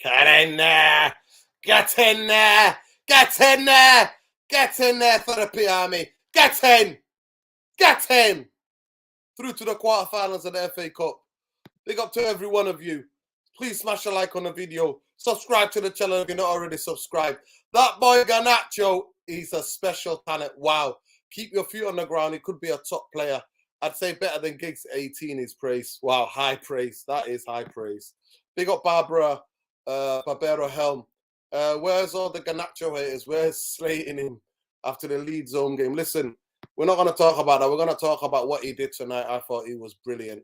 Get in there. Get in there. Get in there. Get in there for the P Army. Get in. Get in. Through to the quarterfinals of the FA Cup. Big up to every one of you. Please smash a like on the video. Subscribe to the channel if you're not already subscribed. That boy Garnacho, he's a special talent. Wow. Keep your feet on the ground. He could be a top player. I'd say better than Giggs 18 is praise. Wow, high praise. That is high praise. Big up Barbara Helm. Where's all the Garnacho haters? Where's slating him after the Leeds home game? Listen, we're not going to talk about that. We're going to talk about what he did tonight. I thought he was brilliant.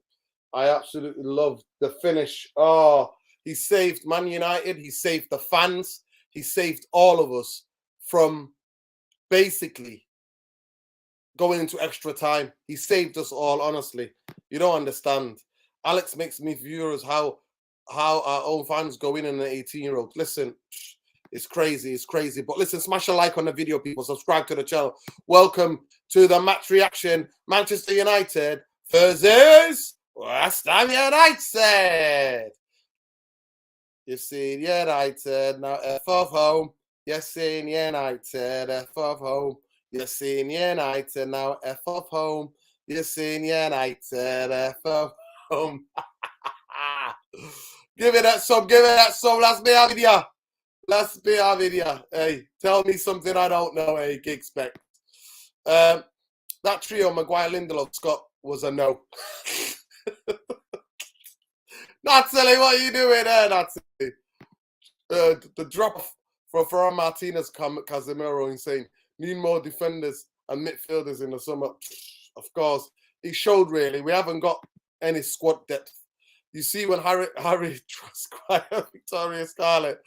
I absolutely loved the finish. Oh, he saved Man United. He saved the fans. He saved all of us from basically going into extra time. He saved us all, honestly. You don't understand. Alex makes me furious how our own fans go in an 18-year-old. Listen, it's crazy. It's crazy. But listen, smash a like on the video, people. Subscribe to the channel. Welcome to the match reaction. Manchester United versus West Ham United. You've seen United, now F of home. You've seen United, F of home. You've seen United, now F of home. You've seen United, F of home. Give it that sub, give it that sub. Let's be our video. Let's be our video. Hey, tell me something I don't know, hey, Gig Spec. That trio, Maguire, Lindelof, Scott, was a no. Natalie, what are you doing there, Natalie? The drop from Ferran Martinez, Casemiro, insane. Need more defenders and midfielders in the summer. Of course, he showed really. We haven't got any squad depth. You see when Harry Squire, Victoria Scarlett,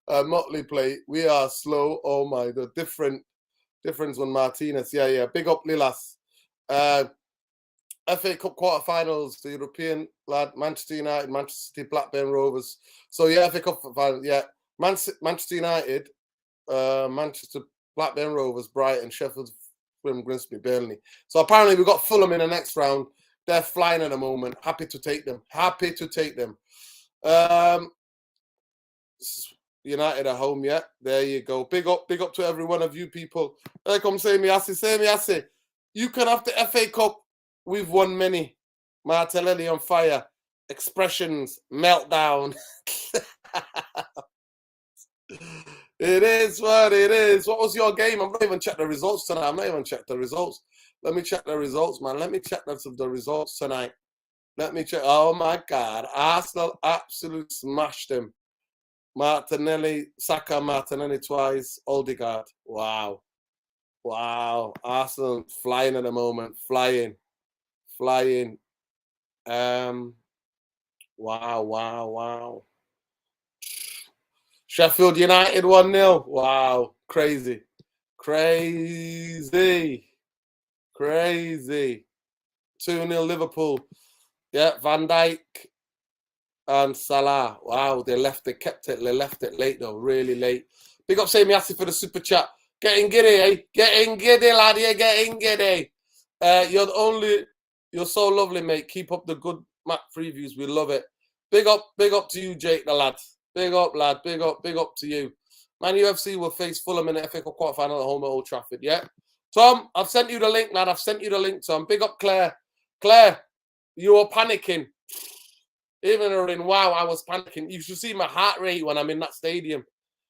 Motley play, we are slow. Oh my, the difference when Martinez. Yeah. Big up Lilas. FA Cup quarterfinals, the European lad, Manchester United, Manchester City, Blackburn Rovers. So yeah, FA Cup final, yeah. Manchester United, Manchester, Blackburn Rovers, Brighton, Sheffield, Grimsby, Burnley. So apparently we've got Fulham in the next round. They're flying at the moment. Happy to take them. Happy to take them. United at home, yeah. There you go. Big up to every one of you people. Hey, come say me, Assi. You can have the FA Cup. We've won many. Martinelli on fire. Expressions. Meltdown. It is what it is. What was your game? I've not even checked the results tonight. I've not even checked the results. Let me check the results, man. Let me check the results tonight. Let me check. Oh, my God. Arsenal absolutely smashed them. Martinelli, Saka, Martinelli twice. Odegaard. Wow. Arsenal flying at the moment. Flying. Wow. Sheffield United 1-0. Wow. Crazy. 2-0 Liverpool. Yeah, Van Dijk and Salah. Wow, they kept it. They left it late though, really late. Big up Sammy Assi for the super chat. Getting giddy, eh? Getting giddy, lad. You're getting giddy. You're so lovely, mate. Keep up the good map previews. We love it. Big up to you, Jake, the lad. Big up, lad. Big up to you. Man, UFC will face Fulham in the FA Cup quarterfinal at home at Old Trafford, yeah? Tom, I've sent you the link, lad. Tom. Big up, Claire. Claire, you were panicking. Even in wow, I was panicking. You should see my heart rate when I'm in that stadium.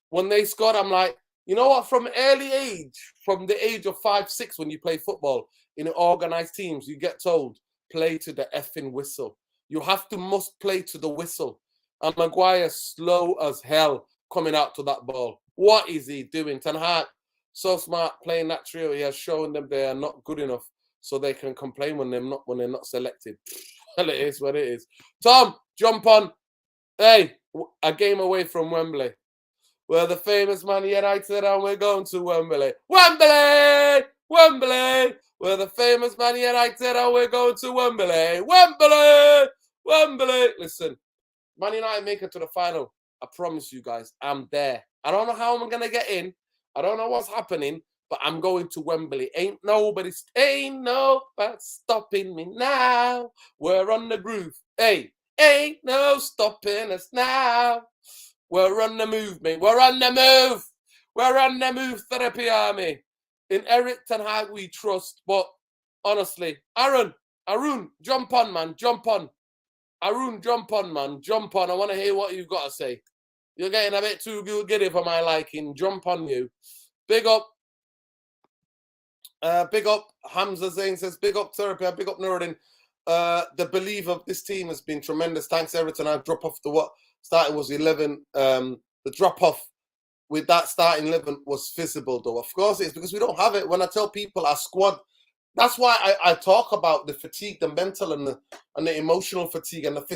When they scored, I'm like, you know what? From early age, from the age of 5, 6, when you play football in organized teams, you get told, play to the effing whistle. You must play to the whistle. And Maguire, slow as hell, coming out to that ball. What is he doing? Ten Hag, so smart, playing that trio. He has shown them they are not good enough, so they can complain when they're not selected. Well, it is what it is. Tom, jump on. Hey, a game away from Wembley. We're the famous Man United and we're going to Wembley. Wembley! We're the famous Man United and we're going to Wembley. Wembley! Listen, Man United make it to the final. I promise you guys, I'm there. I don't know how I'm going to get in. I don't know what's happening, but I'm going to Wembley. Ain't nobody stopping me now. We're on the groove. Hey, ain't no stopping us now. We're on the move, mate. We're on the move. We're on the move, Therapy Army. In Eric Ten Hag we trust, but honestly, Arun, jump on, man. Jump on. Arun, jump on, man. Jump on. I want to hear what you've got to say. You're getting a bit too giddy for my liking. Jump on you. Big up. Big up. Hamza Zain says, big up Therapy. Big up Nuruddin. The belief of this team has been tremendous. Thanks, Everton. I drop off the what starting was 11. The drop off with that starting 11 was visible, though. Of course, it's because we don't have it. When I tell people our squad, that's why I talk about the fatigue, the mental and the emotional fatigue and the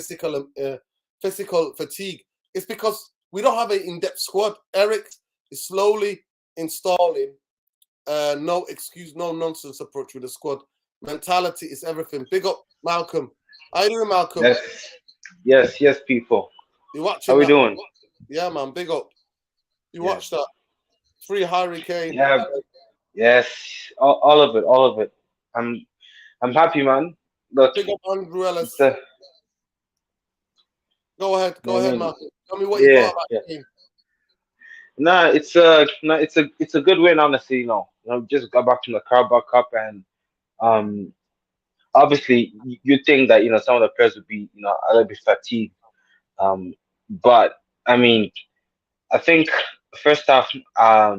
physical fatigue. It's because we don't have an in-depth squad. Eric is slowly installing no excuse, no nonsense approach with the squad. Mentality is everything. Big up, Malcolm. How you doing, Malcolm? Yes, people. You watching? How we doing? Yeah, man. Big up. You watched that? Free Hurricane. Yeah. Yes. All of it. I'm happy, man. Look, big up Andrew Ellis. Go ahead, Malcolm. Tell me what you thought about the game. Nah, it's a good win, honestly. Just got back from the Carabao Cup, and obviously you think that some of the players would be a little bit fatigued, but I mean, I think first half, I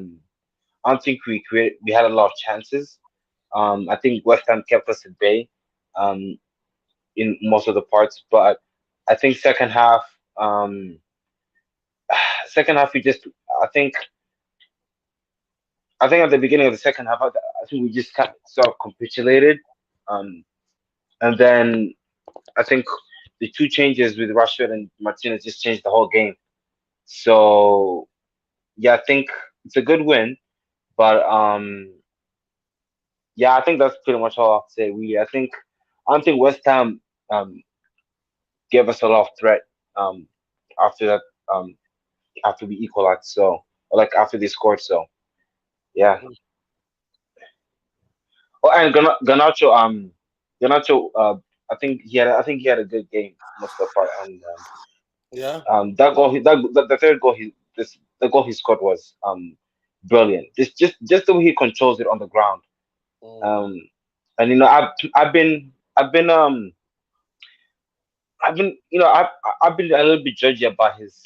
don't think we had a lot of chances. I think West Ham kept us at bay, in most of the parts, but I think second half, we just I think at the beginning of the second half, I think we just sort of capitulated, and then I think the two changes with Rashford and Martinez just changed the whole game. So yeah, I think it's a good win, but yeah, I think that's pretty much all I have to say. I don't think West Ham gave us a lot of threat after that, after we equalized, so or like after they scored. So yeah. Oh, and Garnacho, I think he had a good game most of the part, and yeah, that goal, the third goal the goal he scored was brilliant. Just the way he controls it on the ground. And I've been I've been a little bit judgy about his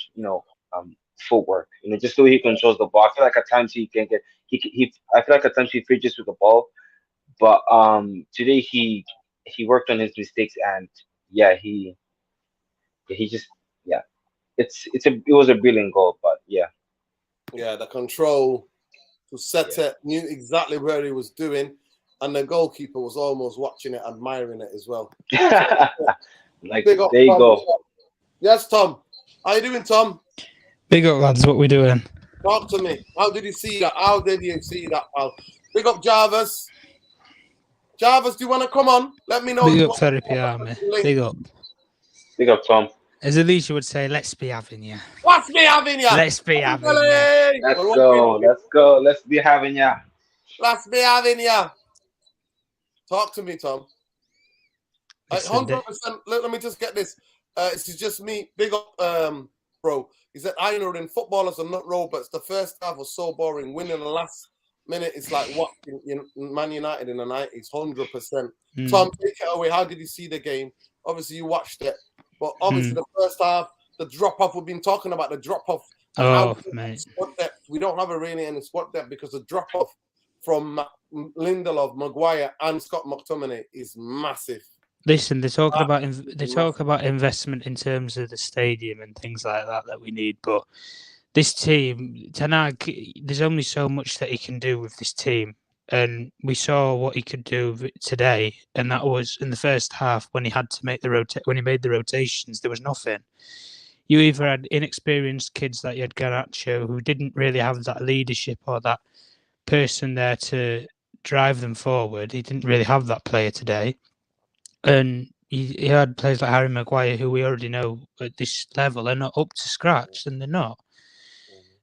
footwork. Just the way he controls the ball. I feel like at times he can get he I feel like at times he fidgets with the ball, but today he worked on his mistakes, and yeah, he just yeah, it was a brilliant goal, but yeah, the control to set it, knew exactly where he was doing, and the goalkeeper was almost watching it, admiring it as well. Like, there you go. Yes, Tom. How you doing, Tom? Big up, lads. What we doing? Talk to me. How did you see that? Pal? Big up, Jarvis. Jarvis, do you want to come on? Let me know. Big up, Therapy Army. Big up. Big up, Tom. As Alicia would say, let's be having you. Let's be having you. Let's be having you. Let's go. Let's be having you. Let's be having you. Talk to me, Tom. 100%. Let me just get this. This is just me. Big up, bro. He said, I know in footballers are not robots. The first half was so boring. Winning the last minute is like what in Man United in the 90s. 100%. Tom, take it away. How did you see the game? Obviously, you watched it. But obviously, the first half, the drop-off, we've been talking about the drop-off. Mate. Squad depth. We don't have a really any squad depth because the drop-off from Lindelof, Maguire, and Scott McTominay is massive. Listen, they talk about investment in terms of the stadium and things like that we need, but this team, Ten Hag, there's only so much that he can do with this team, and we saw what he could do today, and that was in the first half when he had to make when he made the rotations. There was nothing. You either had inexperienced kids like you had Garnacho, who didn't really have that leadership or that person there to drive them forward. He didn't really have that player today. And he had players like Harry Maguire, who we already know at this level are not up to scratch, and they're not.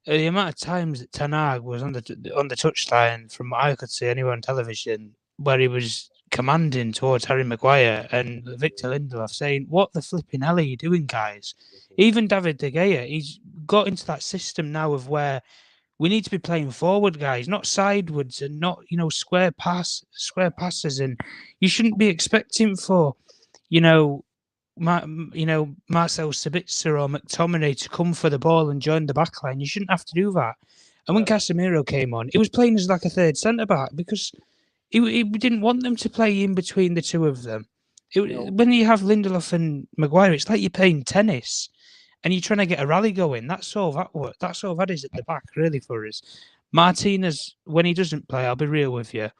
The amount of times that Ten Hag was on the touchline, from what I could see anywhere on television, where he was commanding towards Harry Maguire and Victor Lindelof, saying, "What the flipping hell are you doing, guys?" Even David De Gea, he's got into that system now of where we need to be playing forward, guys, not sidewards, and not square passes, and you shouldn't be expecting for Marcel Sabitzer or McTominay to come for the ball and join the backline. You shouldn't have to do that. And when Casemiro came on, he was playing as like a third centre back because he didn't want them to play in between the two of them. When you have Lindelof and Maguire, it's like you're playing tennis and you're trying to get a rally going. That's all that is at the back, really, for us. Martinez, when he doesn't play, I'll be real with you,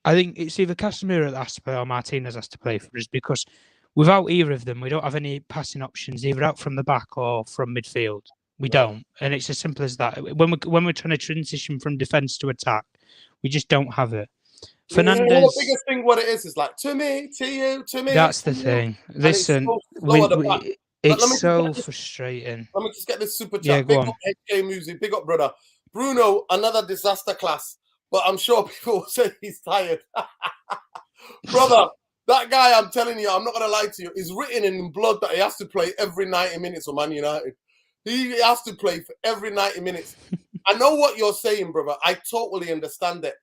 I think it's either Casemiro that has to play or Martinez has to play for us, because without either of them, we don't have any passing options, either out from the back or from midfield. We don't. And it's as simple as that. When we're trying to transition from defence to attack, we just don't have it. Fernandes. The biggest thing, what it is like to me, to you, to me. That's the thing. Listen, it's so frustrating. Let me just get this super chat. Yeah, big up HK Music, big up, brother. Bruno, another disaster class, but I'm sure people will say he's tired. Brother, that guy, I'm telling you, I'm not going to lie to you, is written in blood that he has to play every 90 minutes for Man United. He has to play for every 90 minutes. I know what you're saying, brother. I totally understand it.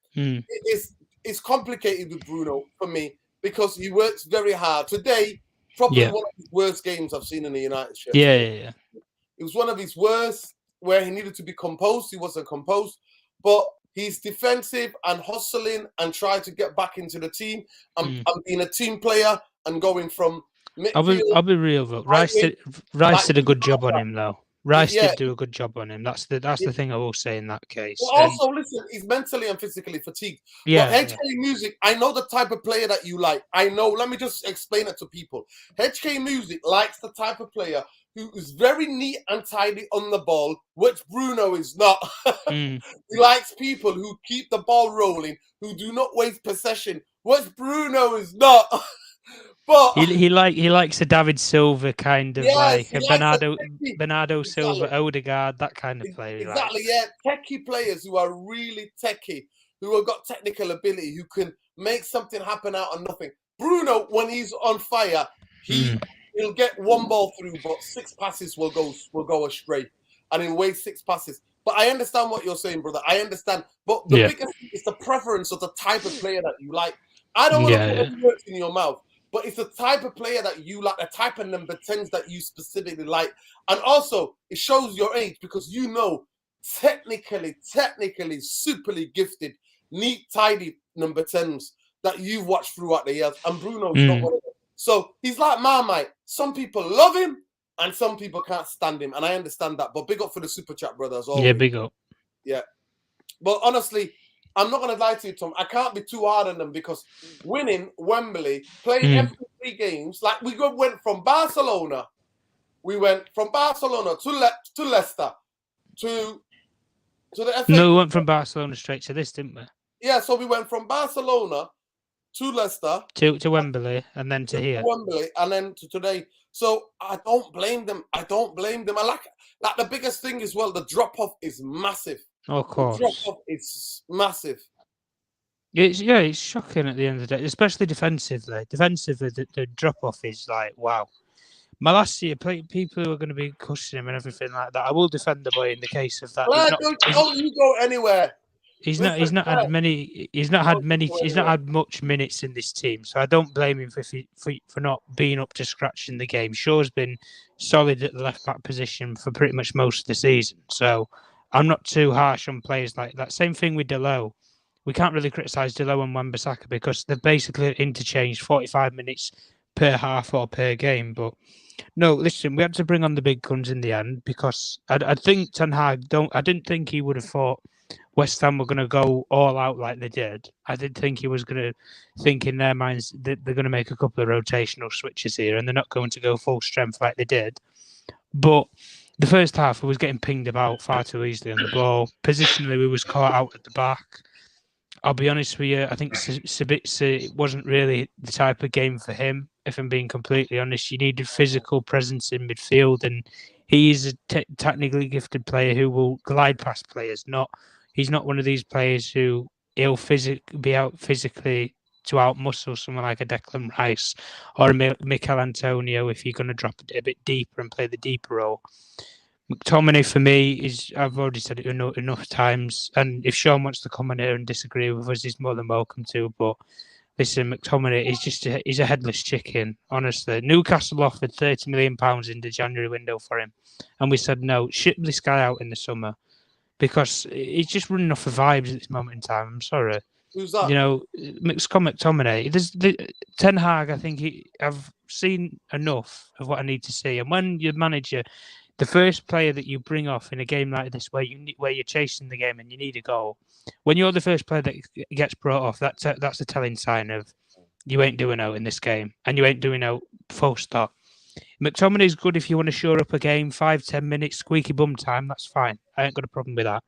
It's complicated with Bruno for me because he works very hard. Today, probably one of his worst games I've seen in the United shirt. Yeah. It was one of his worst where he needed to be composed. He wasn't composed, but he's defensive and hustling and trying to get back into the team and being a team player and going from midfield. I'll be real though. Rice did a good job on him though. Rice did do a good job on him. That's the thing I will say in that case. Well, also, listen, he's mentally and physically fatigued. Yeah. But HK Music, I know the type of player that you like. I know. Let me just explain it to people. HK Music likes the type of player who is very neat and tidy on the ball, which Bruno is not. He likes people who keep the ball rolling, who do not waste possession, which Bruno is not. But he likes a David Silva kind of like a Bernardo Silva, Odegaard, that kind of player. Exactly, techie players who are really techie, who have got technical ability, who can make something happen out of nothing. Bruno, when he's on fire, he'll get one ball through, but 6 passes will go astray, and he'll waste 6 passes. But I understand what you're saying, brother. I understand. But the biggest thing is the preference of the type of player that you like. I don't want to put any words in your mouth. But it's the type of player that you like, the type of number 10s that you specifically like. And also, it shows your age because technically, superly gifted, neat, tidy number 10s that you've watched throughout the years. And Bruno's not one of them. So he's like Marmite. Some people love him and some people can't stand him. And I understand that. But big up for the super chat, brothers. Yeah, big up. Yeah. But honestly, I'm not going to lie to you, Tom. I can't be too hard on them because winning Wembley, playing every 3 games, like we went from Barcelona. We went from Barcelona to Leicester to the FA. No, we went from Barcelona straight to this, didn't we? Yeah, so we went from Barcelona to Leicester. To Wembley and then to here. Wembley and then to today. So I don't blame them. I like the biggest thing as well, the drop-off is massive. Of course. The drop-off is massive. It's shocking at the end of the day, especially defensively. Defensively, the drop-off is like, wow. Malacia, people who are going to be cussing him and everything like that, I will defend the boy in the case of that. Don't you go anywhere. He's not had much minutes in this team, so I don't blame him for not being up to scratch in the game. Shaw's been solid at the left back position for pretty much most of the season, so I'm not too harsh on players like that. Same thing with Delo. We can't really criticise Delo and Wan-Bissaka because they've basically interchanged 45 minutes per half or per game. But no, listen, we had to bring on the big guns in the end because I think Ten Hag I didn't think he would have thought West Ham were going to go all out like they did. I did think he was going to think in their minds that they're going to make a couple of rotational switches here and they're not going to go full strength like they did. But the first half, we was getting pinged about far too easily on the ball. Positionally, we was caught out at the back. I'll be honest with you, I think Sabitzer wasn't really the type of game for him, if I'm being completely honest. You needed physical presence in midfield, and he is a technically gifted player who will glide past players. He's not one of these players who he'll be out physically to out-muscle someone like a Declan Rice or a Mikel Antonio if you're going to drop it a bit deeper and play the deeper role. McTominay for me is, I've already said it enough times, and if Sean wants to come on here and disagree with us, he's more than welcome to. But listen, McTominay is he's a headless chicken. Honestly, Newcastle offered £30 million in the January window for him, and we said no. Ship this guy out in the summer because he's just running off the vibes at this moment in time. I'm sorry. Who's that? You know, Scott McTominay. Ten Hag. I think I've seen enough of what I need to see. And when your manager, the first player that you bring off in a game like this, where you're chasing the game and you need a goal, when you're the first player that gets brought off, that's a telling sign of you ain't doing out in this game, and you ain't doing out full stop. McTominay's good if you want to shore up a game, 5-10 minutes, squeaky bum time. That's fine. I ain't got a problem with that.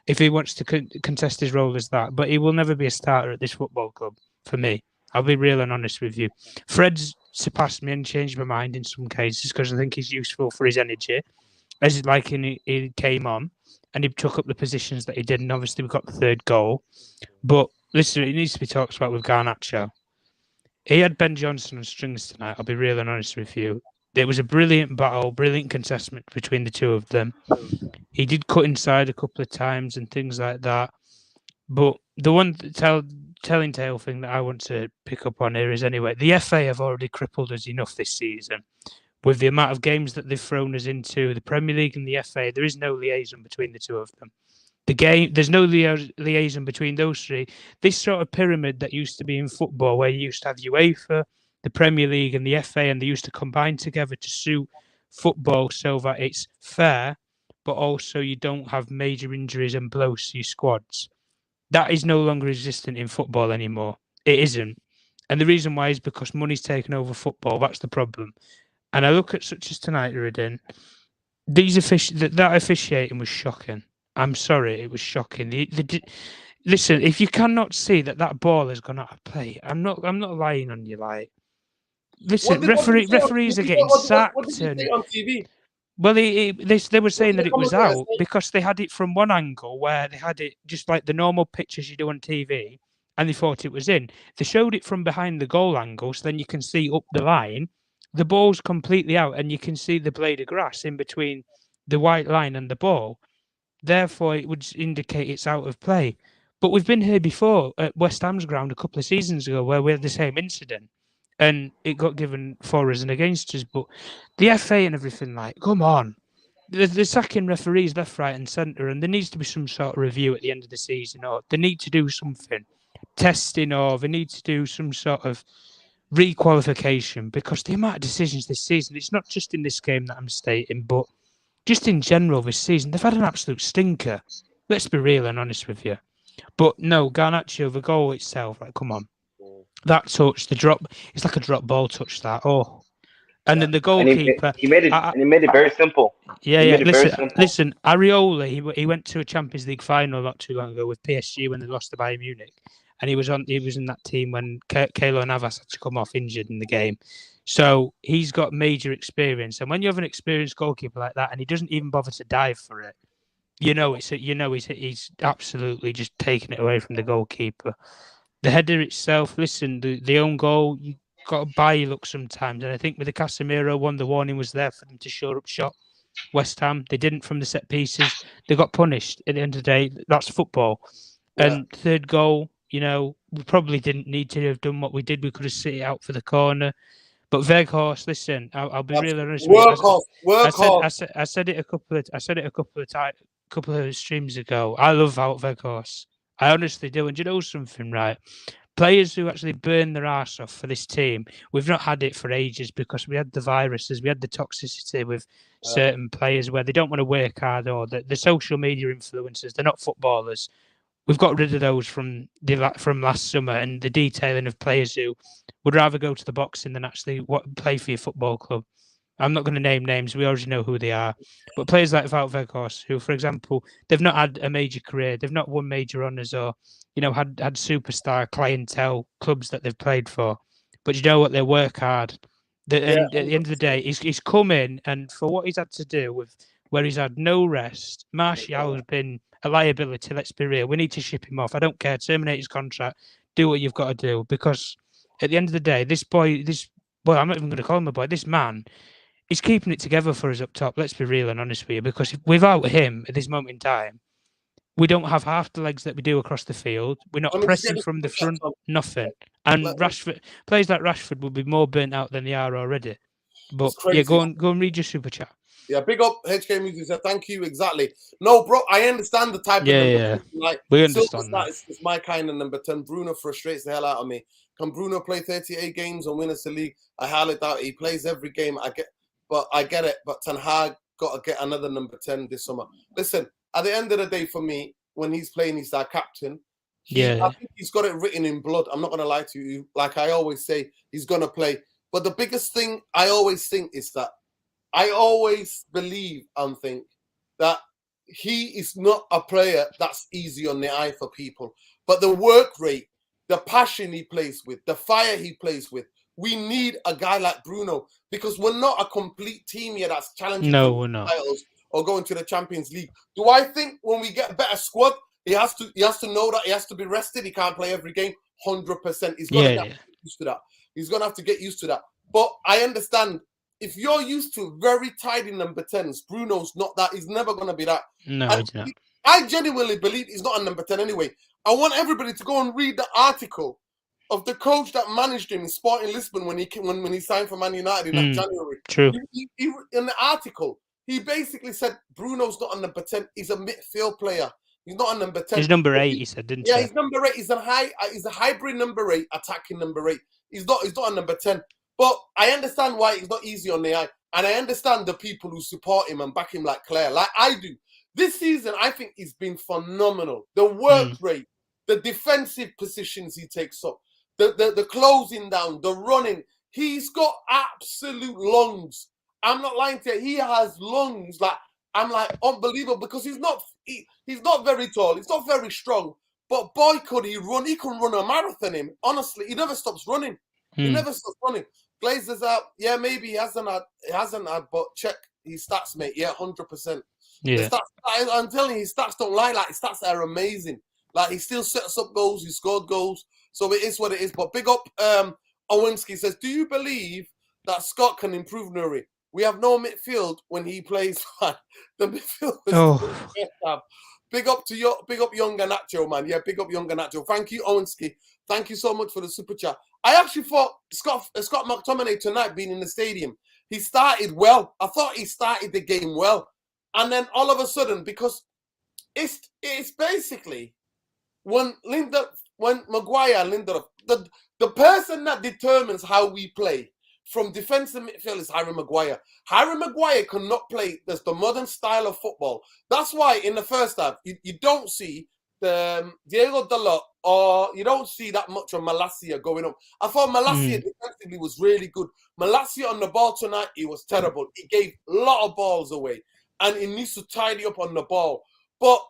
If he wants to contest his role as that, but he will never be a starter at this football club for me. I'll be real and honest with you. Fred's surpassed me and changed my mind in some cases because I think he's useful for his energy. As like he came on and he took up the positions that he did, and obviously we got the third goal. But listen, it needs to be talked about with Garnacho. He had Ben Johnson on strings tonight. I'll be real and honest with you. There was a brilliant battle, brilliant contestment between the two of them. He did cut inside a couple of times and things like that. But the one telling tale thing that I want to pick up on here is anyway, the FA have already crippled us enough this season. With the amount of games that they've thrown us into, the Premier League and the FA, there is no liaison between the two of them. There's no liaison between those three. This sort of pyramid that used to be in football, where you used to have UEFA, the Premier League, and the FA, and they used to combine together to suit football so that it's fair, but also you don't have major injuries and blows to your squads. That is no longer existent in football anymore. It isn't. And the reason why is because money's taken over football. That's the problem. And I look at such as tonight, Ridden. That officiating was shocking. I'm sorry, it was shocking. Listen, if you cannot see that ball has gone out of play, I'm not lying on you. Like, listen, referees are getting sacked. What did you say on TV? Well, they were saying that it was out because they had it from one angle where they had it just like the normal pictures you do on TV, and they thought it was in. They showed it from behind the goal angle, so then you can see up the line. The ball's completely out, and you can see the blade of grass in between the white line and the ball. Therefore, it would indicate it's out of play. But we've been here before at West Ham's ground a couple of seasons ago where we had the same incident and it got given for us and against us. But the FA and everything, like, come on. They're sacking referees left, right and centre, and there needs to be some sort of review at the end of the season, or they need to do something. Testing, or they need to do some sort of requalification, because the amount of decisions this season, it's not just in this game that I'm stating, but just in general this season, they've had an absolute stinker. Let's be real and honest with you. But no, Garnacho, the goal itself, like, come on. That touch, the drop, it's like a drop ball touch, that. Oh. And then the goalkeeper. He made it very simple. Yeah. Listen, Areola, he went to a Champions League final not too long ago with PSG when they lost to Bayern Munich. And he was in that team when Keylor Navas had to come off injured in the game. So he's got major experience. And when you have an experienced goalkeeper like that and he doesn't even bother to dive for it, he's absolutely just taking it away from the goalkeeper. The header itself, listen, the own goal, you got to buy your luck sometimes. And I think with the Casemiro one, the warning was there for them to shore up shot. West Ham, they didn't from the set pieces. They got punished at the end of the day. That's football. Yeah. And third goal, we probably didn't need to have done what we did. We could have sit it out for the corner. But Weghorst, listen, I'll be really honest with you. I said it a couple of streams ago. I love Wout Weghorst. I honestly do. And you know something, right? Players who actually burn their arse off for this team, we've not had it for ages because we had the viruses, we had the toxicity with certain players where they don't want to work hard, or the social media influencers, they're not footballers. We've got rid of those from last summer, and the detailing of players who would rather go to the boxing than actually play for your football club. I'm not going to name names. We already know who they are. But players like Wout Weghorst, who, for example, they've not had a major career. They've not won major honours or, had superstar clientele clubs that they've played for. But you know what? They work hard. And at the end of the day, he's come in, and for what he's had to do with where he's had no rest, Martial has been a liability. Let's be real. We need to ship him off. I don't care. Terminate his contract. Do what you've got to do. Because at the end of the day, this boy, I'm not even going to call him a boy. This man, he's keeping it together for us up top. Let's be real and honest with you, because without him at this moment in time, we don't have half the legs that we do across the field. We're not Let me just get pressing this from the super chat, front, Tom. nothing. And Let- Rashford, players like Rashford will be more burnt out than they are already. But crazy. yeah, go and read your super chat. Yeah, big up HK Music. Said, thank you. Exactly. No, bro, I understand the type of number. Yeah, Like, we Silva's understand that. It's my kind of number 10. Bruno frustrates the hell out of me. Can Bruno play 38 games and win us the league? I highly doubt it. He plays every game. I get it. But Ten Hag got to get another number 10 this summer. Listen, at the end of the day, for me, when he's playing, he's our captain. I think he's got it written in blood. I'm not going to lie to you. Like I always say, he's going to play. But the biggest thing I always think is that I always believe and think that he is not a player that's easy on the eye for people. But the work rate, the passion he plays with, the fire he plays with, we need a guy like Bruno because we're not a complete team here that's challenging for titles or going to the Champions League. Do I think when we get a better squad, he has to know that he has to be rested. He can't play every game 100%. He's going to get used to that. He's going to have to get used to that. But I understand if you're used to very tidy number 10s, Bruno's not that. He's never going to be that. No, he's not. I genuinely believe he's not a number 10 anyway. I want everybody to go and read the article of the coach that managed him in Sporting Lisbon when he signed for Man United in that January. True. He, in the article, he basically said Bruno's not a number 10. He's a midfield player. He's not a number 10. He's number 8, he said, didn't he? Yeah, he's number 8. He's a hybrid number 8, attacking number 8. He's not a number 10. But I understand why it's not easy on the eye. And I understand the people who support him and back him like Claire, like I do. This season, I think he's been phenomenal. The work rate, the defensive positions he takes up, the closing down, the running. He's got absolute lungs. I'm not lying to you. He has lungs. Like, I'm like, unbelievable because he's not very tall. He's not very strong. But boy, could he run. He can run a marathon, him. Honestly, he never stops running. He never stops running. Glazer's out. Yeah, maybe he hasn't had, but check his stats, mate. Yeah, 100%. Yeah. I'm telling you, his stats don't lie. Like, his stats are amazing. Like, he still sets up goals. He scored goals. So it is what it is. But big up, Owinski says, do you believe that Scott can improve Nuri? We have no midfield when he plays. The midfield is big up young Garnacho, man. Yeah, big up young Garnacho. Thank you, Owinski. Thank you so much for the super chat. I actually thought Scott McTominay tonight being in the stadium, he started well. I thought he started the game well. And then all of a sudden, because it's basically when Maguire and Lindelof, the person that determines how we play from defensive midfield is Harry Maguire. Harry Maguire cannot play the modern style of football. That's why in the first half, you don't see the Diego Dalot or you don't see that much of Malacia going up. I thought Malacia defensively was really good. Malacia on the ball tonight, he was terrible. He gave a lot of balls away and he needs to tidy up on the ball. But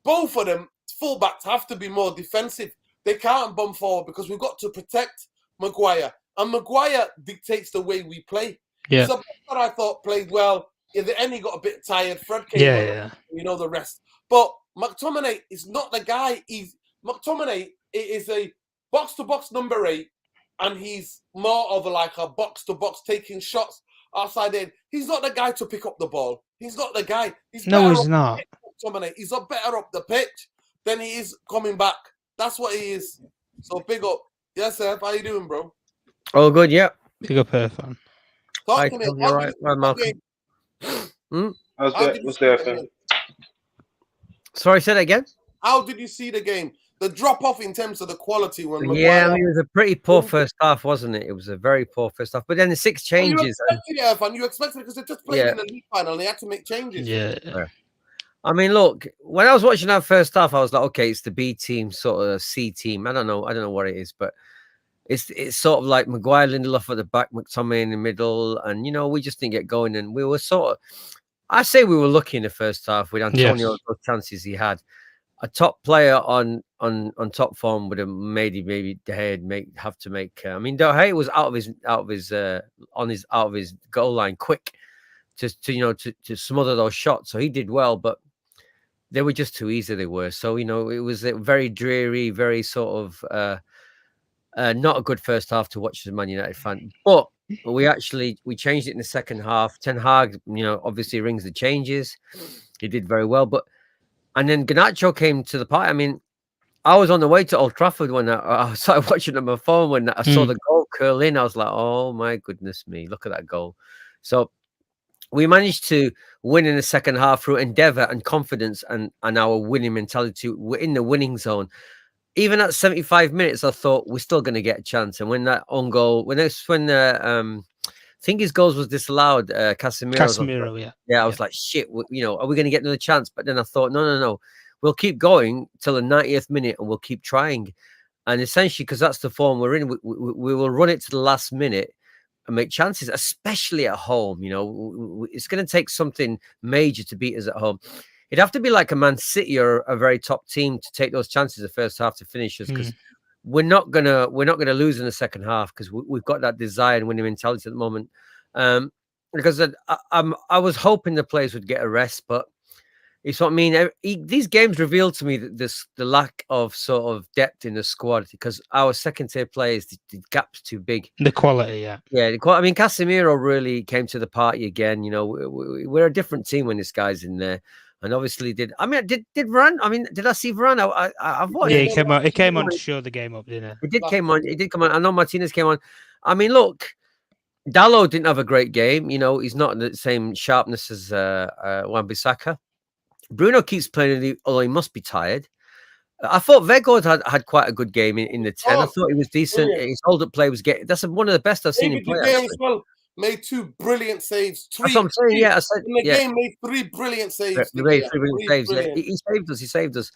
both of them, fullbacks, have to be more defensive. They can't bump forward because we've got to protect Maguire. And Maguire dictates the way we play. Yeah. So I thought played well. In the end, he got a bit tired. Fred came on, you know the rest. But McTominay is not the guy. McTominay is a box-to-box number 8, and he's more of a box-to-box taking shots outside in. He's not the guy to pick up the ball. He's not the guy. He's not. McTominay. He's better up the pitch than he is coming back. That's what he is. So big up. Yes, sir. How you doing, bro? Oh, good. Yeah. Big up, Irfan. Talk to me. You're right, Malcolm. What's there? Sorry, say that again. How did you see the game? The drop off in terms of the quality when Maguire... I mean, it was a pretty poor first half, wasn't it? It was a very poor first half. But then the 6 changes. You expected it because they just played in the league final and they had to make changes. Yeah. I mean, look, when I was watching that first half, I was like, okay, it's the B team, sort of C team. I don't know what it is, but it's sort of like Maguire, Lindelof at the back, McTominay in the middle, and we just didn't get going. And we were sort of, I say we were lucky in the first half with Antonio, those chances he had. A top player on top form would have maybe De Gea have to make. I mean, De Gea was out of his goal line quick to smother those shots, so he did well, but they were just too easy. They were so it was a very dreary, very sort of not a good first half to watch as a Man United fan. But we changed it in the second half. Ten Hag, obviously rings the changes. He did very well, and then Garnacho came to the party. I mean, I was on the way to Old Trafford when I started watching on my phone when I saw the goal curl in. I was like, oh my goodness me, look at that goal. So we managed to win in the second half through endeavour and confidence and our winning mentality. We're in the winning zone. Even at 75 minutes, I thought we're still going to get a chance. And when that own goal, when I think his goals was disallowed, Casemiro, I was like, shit, are we going to get another chance? But then I thought, no. We'll keep going till the 90th minute and we'll keep trying. And essentially, because that's the form we're in, we will run it to the last minute and make chances, especially at home. It's going to take something major to beat us at home. It'd have to be like a Man City or a very top team to take those chances the first half to finish us, because we're not gonna lose in the second half, because we've got that desire and winning mentality at the moment. Because I was hoping the players would get a rest, but it's what I mean. These games revealed to me that the lack of sort of depth in the squad, because our second tier players, the gap's too big. The quality, yeah. I mean, Casemiro really came to the party again. We're a different team when this guy's in there. And obviously, did Varane? I mean, did I see Varane? I've watched. Yeah, he came on to show the game up, didn't he? It did come on. I know Martinez came on. I mean, look, Dalot didn't have a great game. He's not the same sharpness as Wan-Bissaka. Bruno keeps playing, although he must be tired. I thought Vegot had quite a good game in the 10. I thought he was decent. Brilliant. His hold-up play was that's one of the best I've seen him play. As well. Made 2 brilliant saves. That's what I'm saying. Yeah, I said in the game, made 3 brilliant saves. He made 3 brilliant saves. Yeah. He saved us.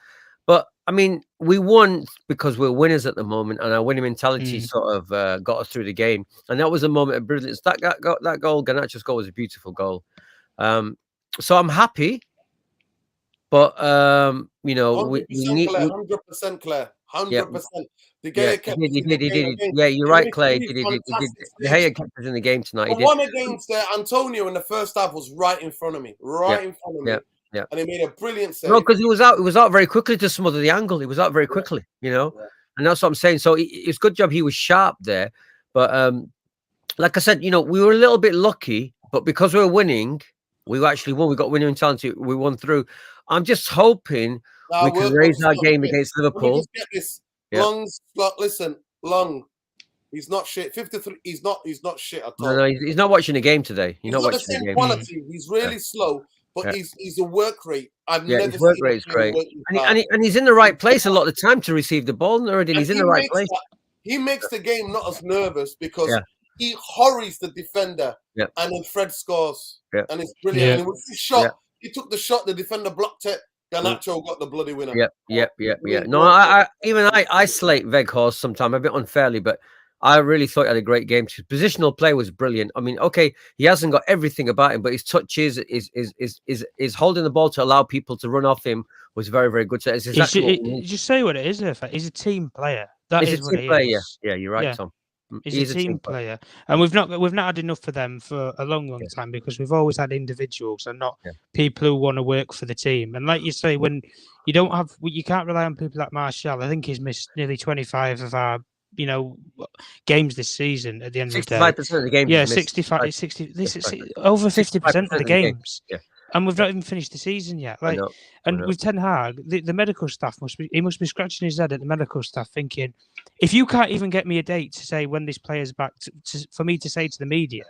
But I mean, we won because we're winners at the moment, and our winning mentality sort of got us through the game. And that was a moment of brilliance. That goal, Garnacho's goal, was a beautiful goal. So I'm happy, but we need 100% Claire. 100%. The guy kept he did. Yeah, you're right, Clay. He did. The Gea kept us in the game tonight. The one against Antonio in the first half was right in front of me. Yeah. And he made a brilliant save. No, because he was out very quickly to smother the angle. He was out very quickly, and that's what I'm saying. So it's good job he was sharp there. But like I said, we were a little bit lucky, but because we were winning, we actually won. We got winning mentality. We won through. I'm just hoping we can raise our game against Liverpool. Just get this. Long. He's not shit. 53. He's not shit at all. No, he's not watching the game today. He's not the same quality. He's really slow, but he's a work rate. His work rate is great, and he's in the right place a lot of the time to receive the ball. He's in the right place. He makes the game not as nervous because he hurries the defender, and then Fred scores, and it's brilliant. And it was his shot. He took the shot. The defender blocked it. Garnacho got the bloody winner. Yep. No, I slate Weghorst sometimes a bit unfairly, but I really thought he had a great game. His positional play was brilliant. I mean, okay, he hasn't got everything about him, but his touches is holding the ball to allow people to run off him was very, very good. So it's exactly just say what it is. He's a team player. He's a team player. Yeah, you're right, Tom. He's a team player, and we've not had enough for them for a long time, because we've always had individuals and not people who want to work for the team. And like you say, when you can't rely on people like Martial. I think he's missed nearly 25 of our games this season. At the end of the day, 65% of the games. 65, 60. This is over 50% of the games. Yeah. And we've not even finished the season yet. With Ten Hag, the medical staff must be scratching his head at the medical staff, thinking, if you can't even get me a date to say when this player's back, for me to say to the media,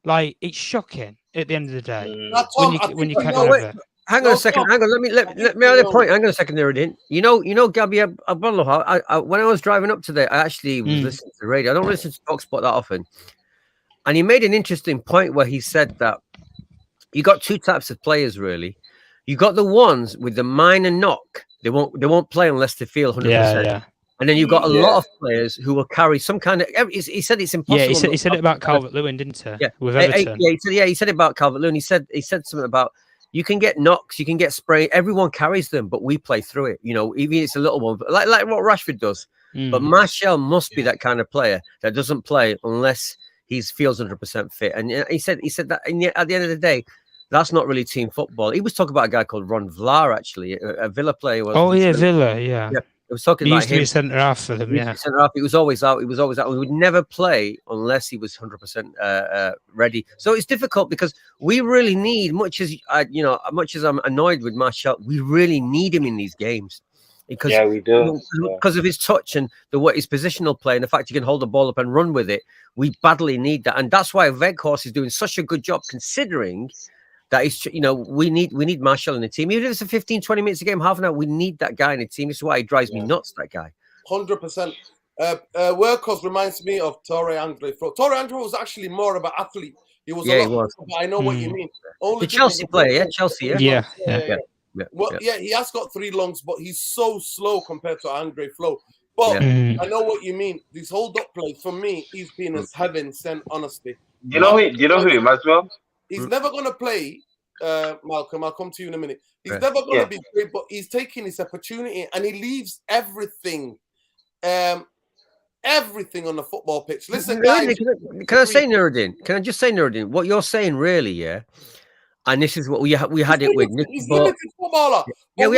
it's shocking at the end of the day. When you can't. Hang on a second. Hang on. Let me add a point. Hang on a second there, Odin. Gabby Abdullah, when I was driving up today, I actually was listening to the radio. I don't listen to TalkSport that often. And he made an interesting point where he said that you got 2 types of players, really. You got the ones with the minor knock. They won't play unless they feel 100%. Yeah. And then you've got a lot of players who will carry some kind of. He said it's impossible. Yeah, he said it about Calvert-Lewin, didn't he? Yeah, with Everton. He said it about Calvert-Lewin. He said something about you can get knocks, you can get spray. Everyone carries them, but we play through it. Even if it's a little one, like what Rashford does. But Martial must be that kind of player that doesn't play unless he feels 100% fit. And he said that at the end of the day, that's not really team football. He was talking about a guy called Ron Vlaar, actually, a Villa player. Villa, yeah. was talking He about used to be him. a centre half for them, yeah. Centre half. He was always out. He was always out. We would never play unless he was 100% ready. So it's difficult because we really need, much as much as I'm annoyed with Martial, we really need him in these games because Yeah, we do. Yeah. because of his touch and the way his positional play and the fact he can hold the ball up and run with it. We badly need that, and that's why Weghorst is doing such a good job considering. That is, we need Martial in the team. Even if it's a 15, 20 minutes a game, half an hour, we need that guy in the team. This is why he drives me nuts, that guy. 100%. Workhorse reminds me of Torre Andre. Torre Andre was actually more of an athlete. He was a lot, but I know what you mean. The Chelsea player, yeah? Chelsea, yeah? Yeah. Well, he has got 3 lungs, but he's so slow compared to Andre Flo. But I know what you mean. These hold-up plays, for me, he's been as heaven sent, honestly. Do you know who he reminds me of? He's never going to play, Malcolm. I'll come to you in a minute. He's never going to be great, but he's taking his opportunity and he leaves everything on the football pitch. Listen, guys. Can I say, Nuruddin? Can I just say, Nuruddin, what you're saying really, yeah? And this is what we had it with. He's limited footballer. Yeah,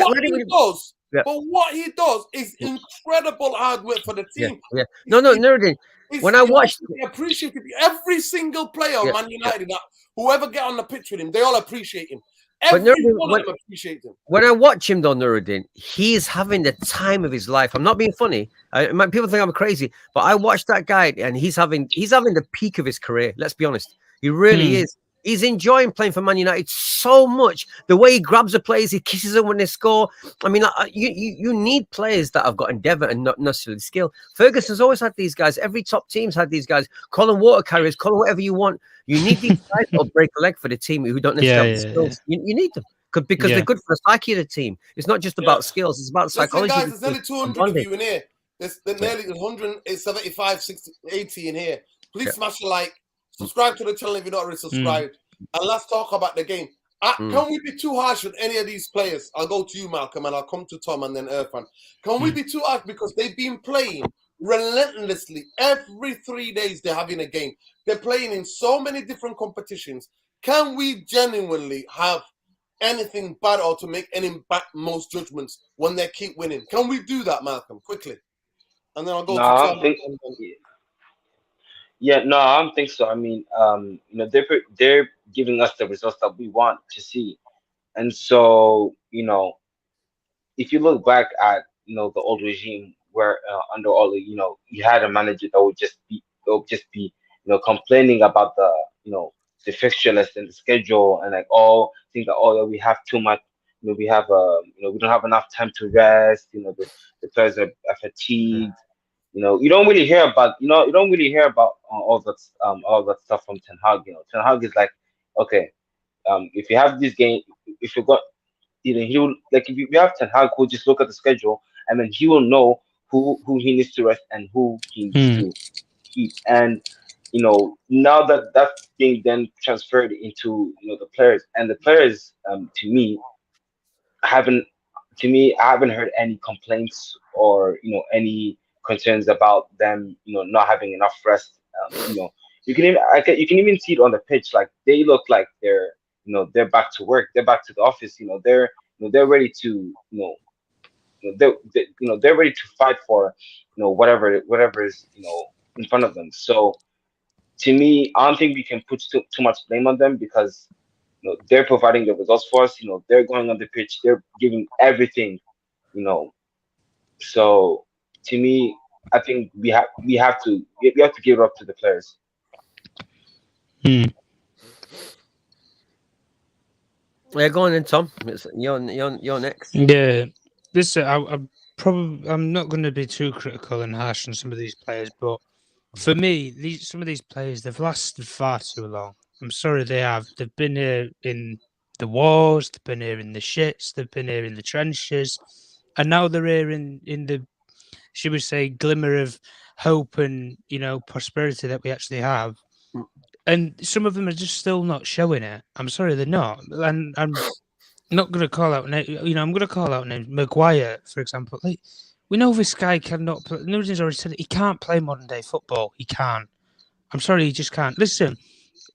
but what he does is incredible hard work for the team. Yeah. No, Nuruddin. When I watched, he appreciated every single player on Man United. Whoever get on the pitch with him, they all appreciate him. Every one of them appreciate him. When I watch him, though, Nuruddin, he is having the time of his life. I'm not being funny. People think I'm crazy, but I watched that guy, and he's having the peak of his career. Let's be honest, he really is. He's enjoying playing for Man United so much. The way he grabs the players, he kisses them when they score. I mean, you need players that have got endeavour and not necessarily skill. Ferguson's always had these guys. Every top team's had these guys. Call them water carriers. Call them whatever you want. You need these guys that'll break a leg for the team who don't necessarily have the skills. You need them because they're good for the psyche of the team. It's not just about skills. It's about psychology. Listen, guys, there's nearly 200 of you in here. There's nearly 175, 60, 80 in here. Please smash a like. Subscribe to the channel if you're not already subscribed. And let's talk about the game. Can we be too harsh with any of these players? I'll go to you, Malcolm, and I'll come to Tom and then Irfan. Can we be too harsh because they've been playing relentlessly every 3 days? They're having a game. They're playing in so many different competitions. Can we genuinely have anything bad or to make any most judgments when they keep winning? Can we do that, Malcolm? Quickly, and then I'll go to Tom. I don't think so. I mean, they're giving us the results that we want to see, and so if you look back at the old regime where under Ole, you had a manager that would just be complaining about the fixture list and the schedule and think that we have too much. We have we don't have enough time to rest. The players are fatigued. You don't really hear about all that stuff from Ten Hag. Ten Hag is like, okay, if you have this game, if you got, he will, like, if you have Ten Hag, who'll just look at the schedule and then he will know who he needs to rest and who he needs to keep. And now that that's being then transferred into the players, and the players to me I haven't heard any complaints or any concerns about them not having enough rest. You can even see it on the pitch. Like, they look like they're back to work, they're back to the office. They're ready to they're ready to fight for whatever is in front of them. So to me, I don't think we can put too much blame on them because they're providing the results for us. They're going on the pitch, they're giving everything. So to me, I think we have to give it up to the players. Yeah, go on then, Tom. You're next. Yeah, I'm not going to be too critical and harsh on some of these players, but for me, some of these players, they've lasted far too long. I'm sorry, they have. They've been here in the wars, they've been here in the shits, they've been here in the trenches, and now they're here in the, should we say, glimmer of hope and prosperity that we actually have. And some of them are just still not showing it. I'm sorry, they're not. And I'm not going to call out names. I'm going to call out names. Maguire, for example. Like, we know this guy cannot play. Nobody's already said it. He can't play modern day football. He can't. I'm sorry, he just can't. Listen,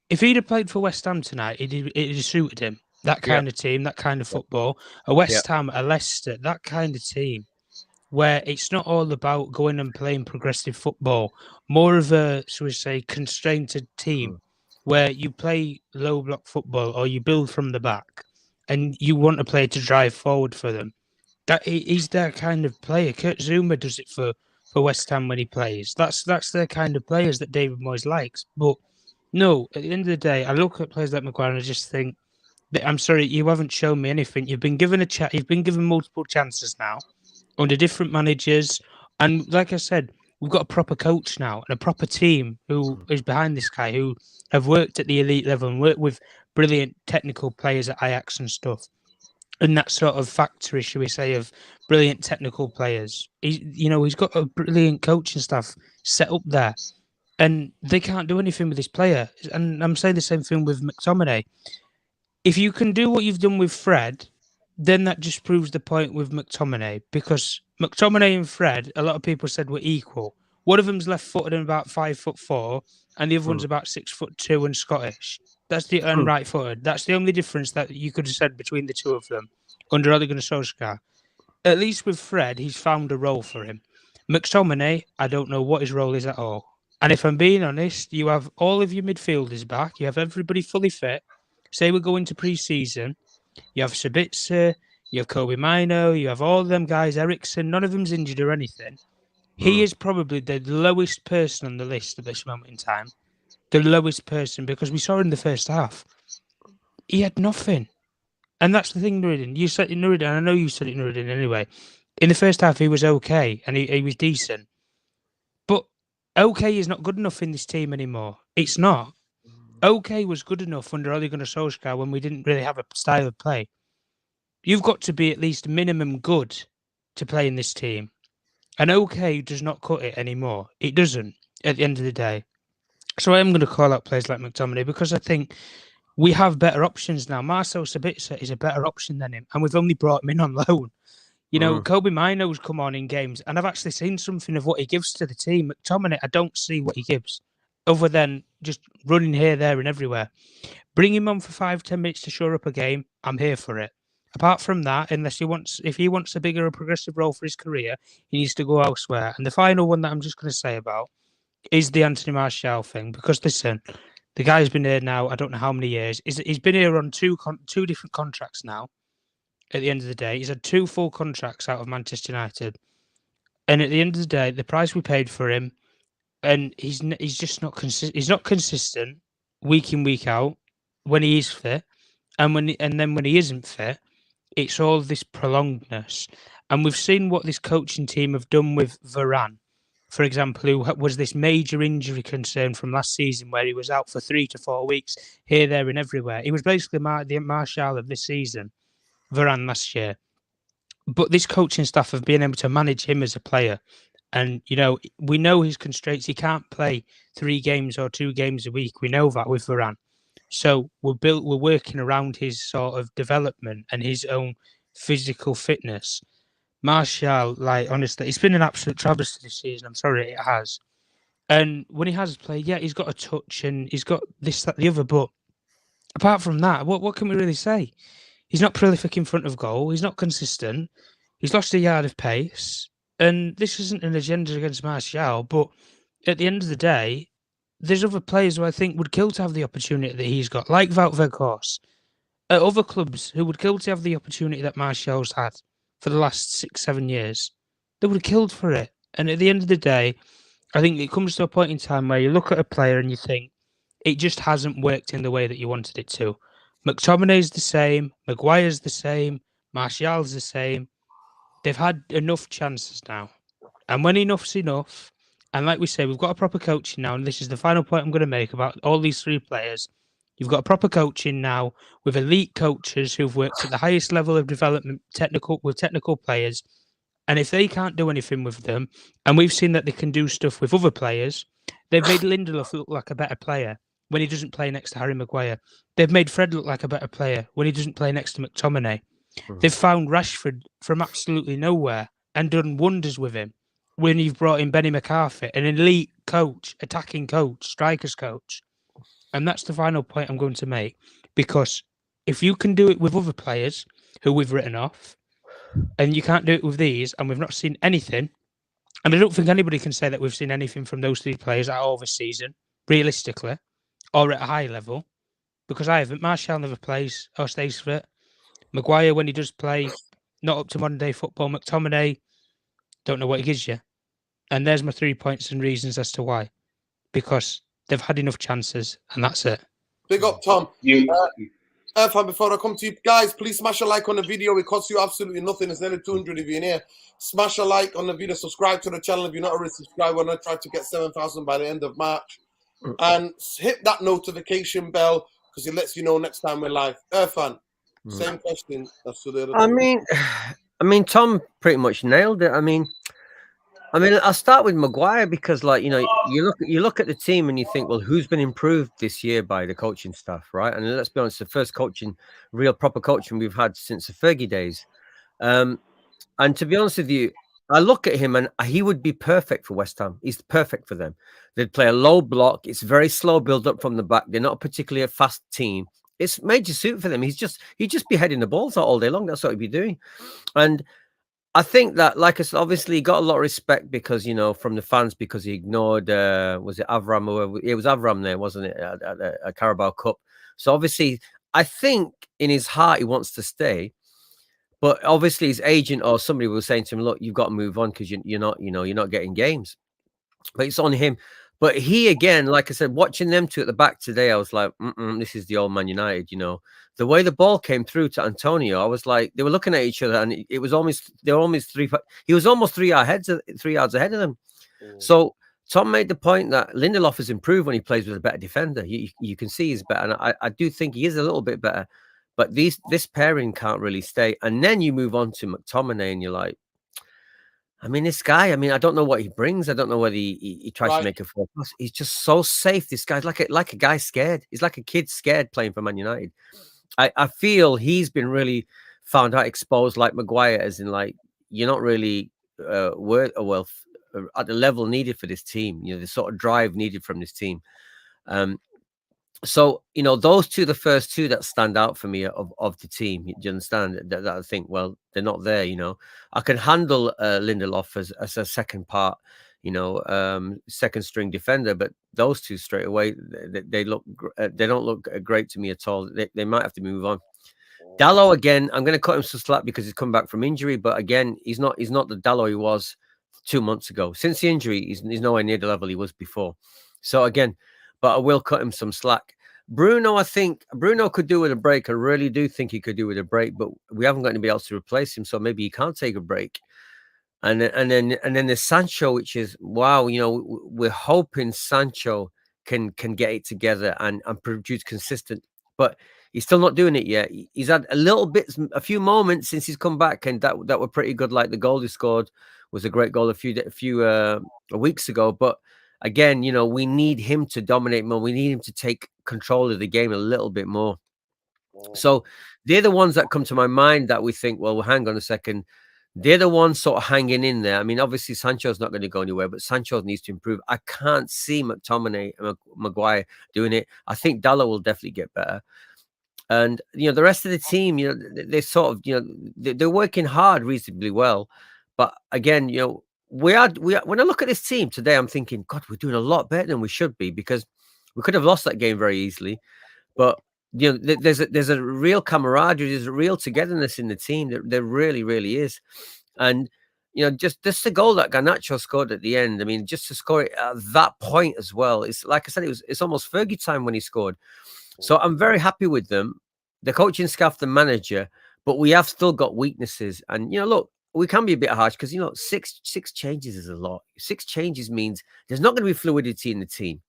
if he'd have played for West Ham tonight, it'd have suited him. That kind of team, that kind of football. A West Ham, a Leicester, that kind of team. where it's not all about going and playing progressive football, more of a, shall we say, constrained team where you play low block football or you build from the back and you want a player to drive forward for them. He's that kind of player. Kurt Zuma does it for West Ham when he plays. That's the kind of players that David Moyes likes. But no, at the end of the day, I look at players like Maguire and I just think, I'm sorry, you haven't shown me anything. You've been given you've been given multiple chances now under different managers. And like I said, we've got a proper coach now and a proper team who is behind this guy, who have worked at the elite level and worked with brilliant technical players at Ajax and stuff. And that sort of factory, should we say, of brilliant technical players. He's got a brilliant coaching staff set up there. And they can't do anything with this player. And I'm saying the same thing with McTominay. If you can do what you've done with Fred, then that just proves the point with McTominay, because McTominay and Fred, a lot of people said were equal. One of them's left-footed and about 5'4", and the other one's about 6'2" and Scottish. That's the and right-footed. That's the only difference that you could have said between the two of them under Ole Gunnar Solskjaer. At least with Fred, he's found a role for him. McTominay, I don't know what his role is at all. And if I'm being honest, you have all of your midfielders back. You have everybody fully fit. Say we're going to pre-season. You have Sabitzer, you have Kobe Mino, you have all them guys, Ericsson, none of them's injured or anything. He is probably the lowest person on the list at this moment in time. The lowest person, because we saw in the first half, he had nothing. And that's the thing, Nuruddin. You said it, Nuruddin, and I know you said it, Nuruddin, anyway. In the first half, he was okay, and he was decent. But okay is not good enough in this team anymore. It's not. Okay was good enough under Ole Gunnar Solskjaer when we didn't really have a style of play. You've got to be at least minimum good to play in this team. And okay does not cut it anymore. It doesn't at the end of the day. So I am going to call out players like McTominay because I think we have better options now. Marcel Sabitzer is a better option than him, and we've only brought him in on loan. You know, Kobe Mino's come on in games, and I've actually seen something of what he gives to the team. McTominay, I don't see what he gives, other than just running here, there, and everywhere. Bring him on for 5-10 minutes to shore up a game. I'm here for it. Apart from that, if he wants a bigger, progressive role for his career, he needs to go elsewhere. And the final one that I'm just going to say about is the Anthony Martial thing. Because listen, the guy's been here now, I don't know how many years. He's been here on two different contracts now. At the end of the day, he's had 2 full contracts out of Manchester United. And at the end of the day, the price we paid for him, and he's just not consistent. He's not consistent week in, week out when he is fit, and then when he isn't fit, it's all this prolongedness. And we've seen what this coaching team have done with Varane, for example, who was this major injury concern from last season, where he was out for 3 to 4 weeks, here, there, and everywhere. He was basically the Martial of this season, Varane last year. But this coaching staff have been able to manage him as a player. And, you know, we know his constraints. He can't play 3 games or 2 games a week. We know that with Varane. So we're working around his sort of development and his own physical fitness. Martial, like, honestly, it's been an absolute travesty this season. I'm sorry, it has. And when he has played, yeah, he's got a touch and he's got this, that, the other. But apart from that, what can we really say? He's not prolific in front of goal. He's not consistent. He's lost a yard of pace. And this isn't an agenda against Martial, but at the end of the day, there's other players who I think would kill to have the opportunity that he's got, like Wout Weghorst, at other clubs who would kill to have the opportunity that Martial's had for the last 6-7 years. They would have killed for it. And at the end of the day, I think it comes to a point in time where you look at a player and you think, it just hasn't worked in the way that you wanted it to. McTominay's the same, Maguire's the same, Martial's the same. They've had enough chances now. And when enough's enough, and like we say, we've got a proper coaching now, and this is the final point I'm going to make about all these 3 players. You've got proper coaching now with elite coaches who've worked at the highest level of development with technical players. And if they can't do anything with them, and we've seen that they can do stuff with other players, they've made Lindelof look like a better player when he doesn't play next to Harry Maguire. They've made Fred look like a better player when he doesn't play next to McTominay. They've found Rashford from absolutely nowhere and done wonders with him. When you've brought in Benny McCarthy, an elite coach, attacking coach, strikers coach. And that's the final point I'm going to make. Because if you can do it with other players who we've written off, And you can't do it with these, and we've not seen anything. And I don't think anybody can say that we've seen anything from those three players at all this season, realistically, or at a high level, because I haven't. Martial never plays or stays fit. Maguire, when he does play, not up to modern day football. McTominay, don't know what he gives you. And there's my 3 points and reasons as to why. Because they've had enough chances, and that's it. Big up, Tom. You, Irfan, before I come to you, guys, please smash a like on the video. It costs you absolutely nothing. It's nearly 200 if you're in here. Smash a like on the video. Subscribe to the channel if you're not already subscribed. We're going to try to get 7,000 by the end of March. And hit that notification bell because it lets you know next time we're live. Irfan, same question. That's to the other I mean, Tom pretty much nailed it. I mean, I'll start with Maguire because, like, you know, you look at the team and you think, well, who's been improved this year by the coaching staff, right? And let's be honest, the first real proper coaching we've had since the Fergie days. And to be honest with you, I look at him and he would be perfect for West Ham. He's perfect for them. They'd play a low block. It's very slow build up from the back. They're not particularly a fast team. It's major suit for them. He'd just be heading the balls out all day long. That's what he'd be doing. And I think that, like I said, obviously he got a lot of respect because, you know, from the fans, because he ignored, was it Avram? Or it was Avram there, wasn't it, at a Carabao Cup? So obviously, I think in his heart he wants to stay, but obviously his agent or somebody was saying to him, "Look, you've got to move on because you're not getting games." But it's on him. But he, again, like I said, watching them two at the back today, I was like, this is the old Man United, you know. The way the ball came through to Antonio, I was like, they were looking at each other, and it was almost, they were almost he was almost 3 yards ahead of them. So Tom made the point that Lindelof has improved when he plays with a better defender. You can see he's better, and I do think he is a little bit better. But this pairing can't really stay. And then you move on to McTominay, and you're like, I mean, this guy, I don't know what he brings. I don't know whether he tries to make a four pass. He's just so safe. This guy's like a guy scared. He's like a kid scared playing for Man United. I feel he's been really found out, exposed like Maguire, as in, like, you're not really at the level needed for this team. You know, the sort of drive needed from this team. So, you know, those two, the first two that stand out for me of the team. Do you understand that I think, well, they're not there, you know. I can handle Lindelof as a second part, you know, second string defender, but those two straight away, they don't look great to me at all. They might have to move on. Dalot, again, I'm going to cut him some slack because he's come back from injury, but again, he's not the Dalot he was 2 months ago. Since the injury, he's nowhere near the level he was before. So again, but I will cut him some slack. Bruno, I think Bruno could do with a break. I really do think he could do with a break, but we haven't got anybody else to replace him, so maybe he can't take a break. And then there's Sancho, which is, wow, you know, we're hoping Sancho can get it together and produce consistent, but he's still not doing it yet. He's had a few moments since he's come back, and that were pretty good. Like the goal he scored was a great goal a few weeks ago, but again, you know, we need him to dominate more. We need him to take control of the game a little bit more. So they're the ones that come to my mind that we think, well, hang on a second. They're the ones sort of hanging in there. I mean, obviously, Sancho's not going to go anywhere, but Sancho needs to improve. I can't see McTominay and Maguire doing it. I think Dalot will definitely get better. And, you know, the rest of the team, you know, they sort of, you know, they're working hard reasonably well. But again, you know, we are when I look at this team today, I'm thinking, God, we're doing a lot better than we should be, because we could have lost that game very easily. But, you know, there's a real camaraderie, there's a real togetherness in the team. There really, really is. And, you know, just the goal that Garnacho scored at the end, I mean, just to score it at that point as well, it's like I said, it's almost Fergie time when he scored. So I'm very happy with them, the coaching staff, the manager, but we have still got weaknesses. And, you know, look, we can be a bit harsh because, you know, six changes is a lot. 6 changes means there's not going to be fluidity in the team,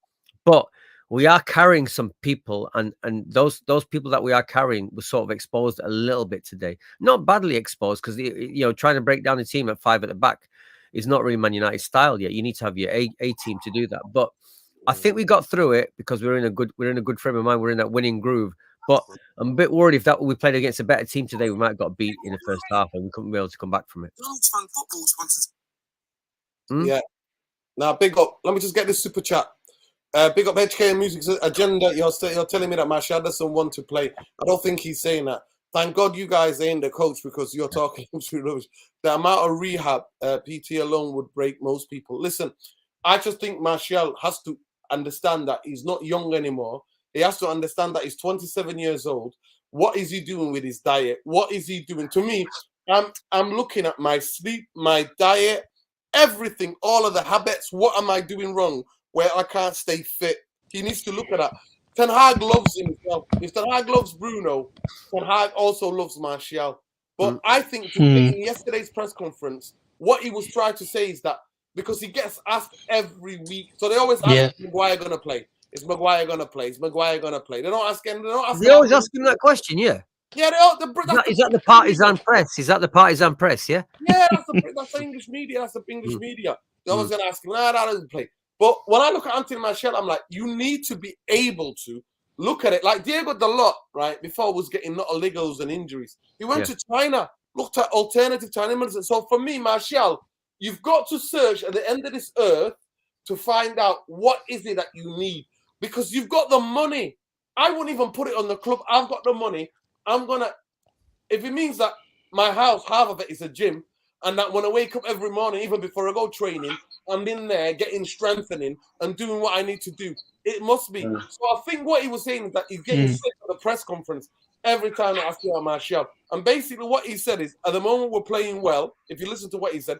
but we are carrying some people, and those people that we are carrying were sort of exposed a little bit today. Not badly exposed, because, you know, trying to break down the team at 5 at the back is not really Man United style yet. You need to have your A team to do that. But I think we got through it because we're in a good frame of mind. We're in that winning groove. But I'm a bit worried if we played against a better team today, we might have got beat in the first half and we couldn't be able to come back from it. Yeah. Now, big up. Let me just get this super chat. Big up HK Music's agenda. You're telling me that Martial doesn't want to play. I don't think he's saying that. Thank God you guys ain't the coach because you're talking through rubbish. The amount of rehab PT alone would break most people. Listen, I just think Martial has to understand that he's not young anymore. He has to understand that he's 27 years old. What is he doing with his diet? What is he doing? To me, I'm looking at my sleep, my diet, everything, all of the habits. What am I doing wrong where I can't stay fit? He needs to look at that. Ten Hag loves himself. If Ten Hag loves Bruno, Ten Hag also loves Martial. But I think in yesterday's press conference, what he was trying to say is that because he gets asked every week, so they always ask, "Is Maguire gonna play? Is Maguire gonna play? Is Maguire gonna play?" They don't ask him. They don't ask. They always ask him that question. Yeah. Yeah, they all, Is that the partisan press? Is that the partisan press? Yeah. Yeah, that's the English media. That's the English media. They're always gonna ask him, "Nah, that doesn't play." But when I look at Anthony Martial, I'm like, you need to be able to look at it like Diego Dalot, right? Before was getting not oligos and injuries. He went to China, looked at alternative Chinese medicine. So for me, Martial, you've got to search at the end of this earth to find out what is it that you need. Because you've got the money. I wouldn't even put it on the club. I've got the money. I'm gonna, if it means that my house, half of it is a gym, and that when I wake up every morning, even before I go training, I'm in there getting strengthening and doing what I need to do. It must be. So I think what he was saying is that he's getting sick at the press conference every time that I see on Martial. And basically what he said is, at the moment we're playing well. If you listen to what he said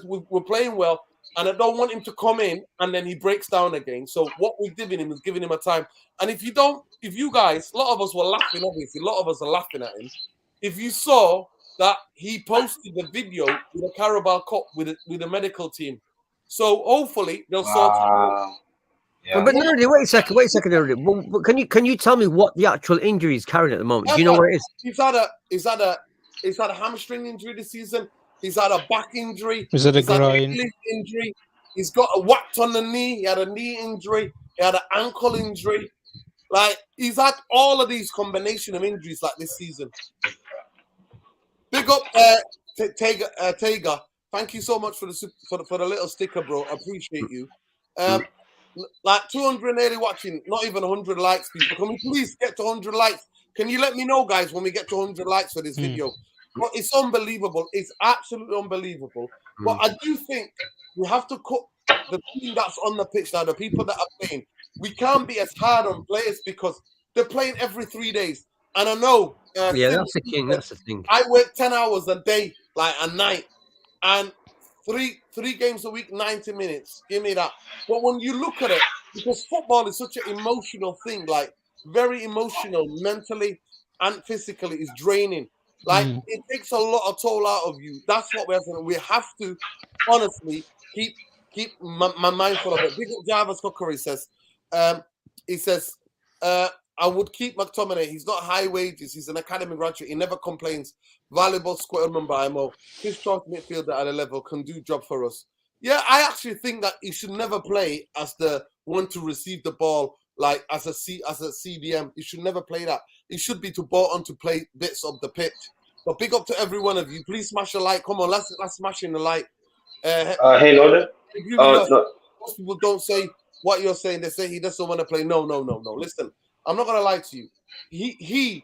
we're playing well, and I don't want him to come in and then he breaks down again. So what we're giving him is giving him a time. And if you guys, a lot of us were laughing, obviously, a lot of us are laughing at him. If you saw that he posted the video with a Carabao Cup with a medical team. So hopefully they'll sort it out. Yeah. But Nerdy, wait a second, Nerdy. Well, can you tell me what the actual injury is carrying at the moment? Do you know where it is? He's had a hamstring injury this season. He's had a back injury. He's had a groin injury. He's got a whacked on the knee. He had a knee injury. He had an ankle injury. Like, he's had all of these combination of injuries like this season. Big up, Tega. Thank you so much for the little sticker, bro. I appreciate you. Like 280 watching, not even 100 likes, people. Can we please get to 100 likes? Can you let me know, guys, when we get to 100 likes for this video? But it's unbelievable. It's absolutely unbelievable. But I do think we have to cut the team that's on the pitch now, the people that are playing. We can't be as hard on players because they're playing every 3 days. And I know. That's the king. That's the thing. I work 10 hours a day, like a night, and three games a week, 90 minutes. Give me that. But when you look at it, because football is such an emotional thing, like very emotional, mentally and physically, is draining. Like it takes a lot of toll out of you. That's what we have to. We have to honestly keep my mindful of it. Big up Jarvis Cookery says. He says, I would keep McTominay. He's not high wages. He's an academy graduate. He never complains. Valuable squad member, IMO. His short midfielder at a level can do job for us. Yeah, I actually think that he should never play as the one to receive the ball, like as a CDM. He should never play that. He should be brought on to play bits of the pitch. But big up to every one of you. Please smash a like. Come on, let's smash in the like. Hey, Loden. Most people don't say what you're saying. They say he doesn't want to play. No. Listen, I'm not gonna lie to you.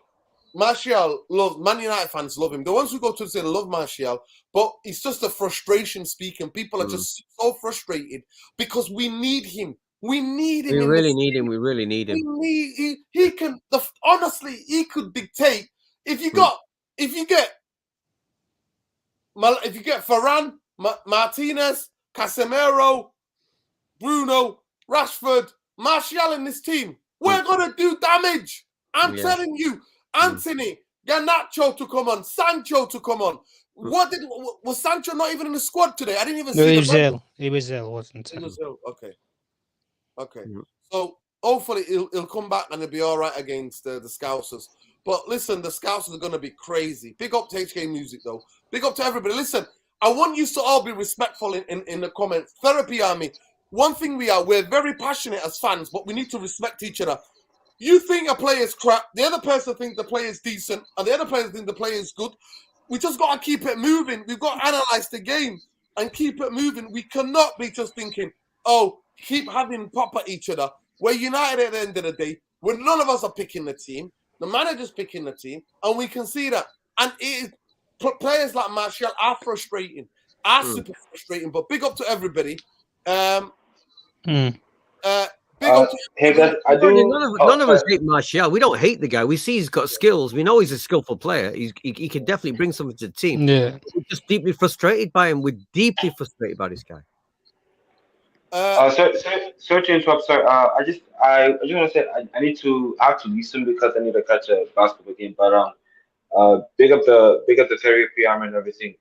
Martial loves Man United fans love him. The ones who go to say love Martial, but it's just a frustration speaking. People are just so frustrated because we need him. We need him. We really need him. We really need him. He can honestly. He could dictate. If you get Varane, Martinez, Casemiro, Bruno, Rashford, Martial in this team, we're gonna do damage. I'm telling you. Anthony, Garnacho to come on, Sancho to come on. Was Sancho not even in the squad today? I didn't even see. He was ill. He was ill, wasn't he? He was ill. Okay. So hopefully he'll come back and he'll be all right against the Scousers. But listen, the Scousers are going to be crazy. Big up to HK Music though. Big up to everybody. Listen, I want you to all be respectful in the comments. Therapy Army. One thing we're very passionate as fans, but we need to respect each other. You think a player is crap, the other person thinks the player is decent, and the other person thinks the player is good. We just got to keep it moving. We've got to analyze the game and keep it moving. We cannot be just thinking, keep having pop at each other. We're united at the end of the day. When none of us are picking the team. The manager's picking the team, and we can see that. And players like Martial are frustrating, super frustrating. But big up to everybody. Big up to hey guys, I do. None of us hate Martial. We don't hate the guy. We see he's got skills. We know he's a skillful player. He can definitely bring something to the team. Yeah, we're just deeply frustrated by him. We're deeply frustrated by this guy. Sorry to interrupt, sir. I just want to say I have to listen because I need to catch a basketball game. But big up the Terry PR and everything.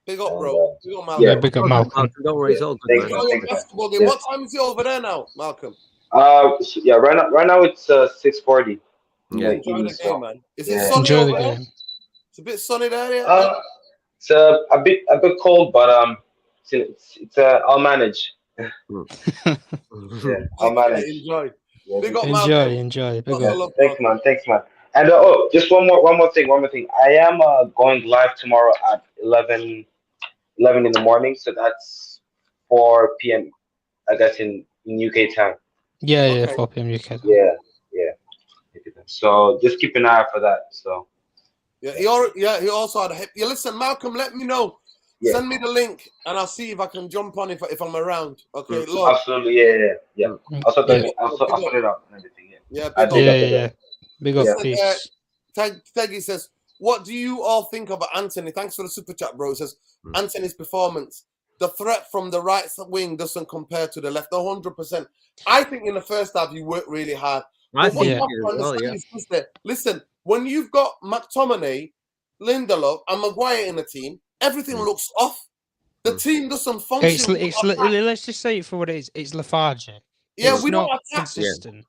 Big up, bro. Big up, Malcolm. yeah, big up Malcolm. Don't worry, it's all good. Thanks, man. Basketball game. What time is it over there now, Malcolm? Yeah, right now it's 6:40. Yeah. Enjoy the game, man. Is it Yeah. sunny Enjoy over the there? game. It's a bit sunny there, yeah? It's a bit cold, but it's I'll manage. Yeah, I'll manage. Enjoy. Yeah, Big up, Malcolm. Enjoy. Big Yeah, up. Thanks, man. And just one more thing. I am going live tomorrow at 11 in the morning, so that's 4 p.m. I guess in UK time. Yeah, Okay. 4 p.m. UK. Yeah. So just keep an eye out for that. So Yeah, he also had a hip. Yeah, listen, Malcolm, let me know. Yeah. Send me the link, and I'll see if I can jump on if I'm around. Okay, Lord. absolutely, yeah. I'll sort it out and everything. Yeah, Yeah. Big up, Listen, peace. Teggy says, what do you all think about Anthony? Thanks for the super chat, bro. He says, Anthony's performance. The threat from the right wing doesn't compare to the left. 100%. I think in the first half, he worked really hard. I But what think you have to understand is this, listen, when you've got McTominay, Lindelof, and Maguire in the team, everything looks off. The team doesn't function. Let's just say it for what it is. It's lethargic. Yeah, it's we not don't attack. consistent.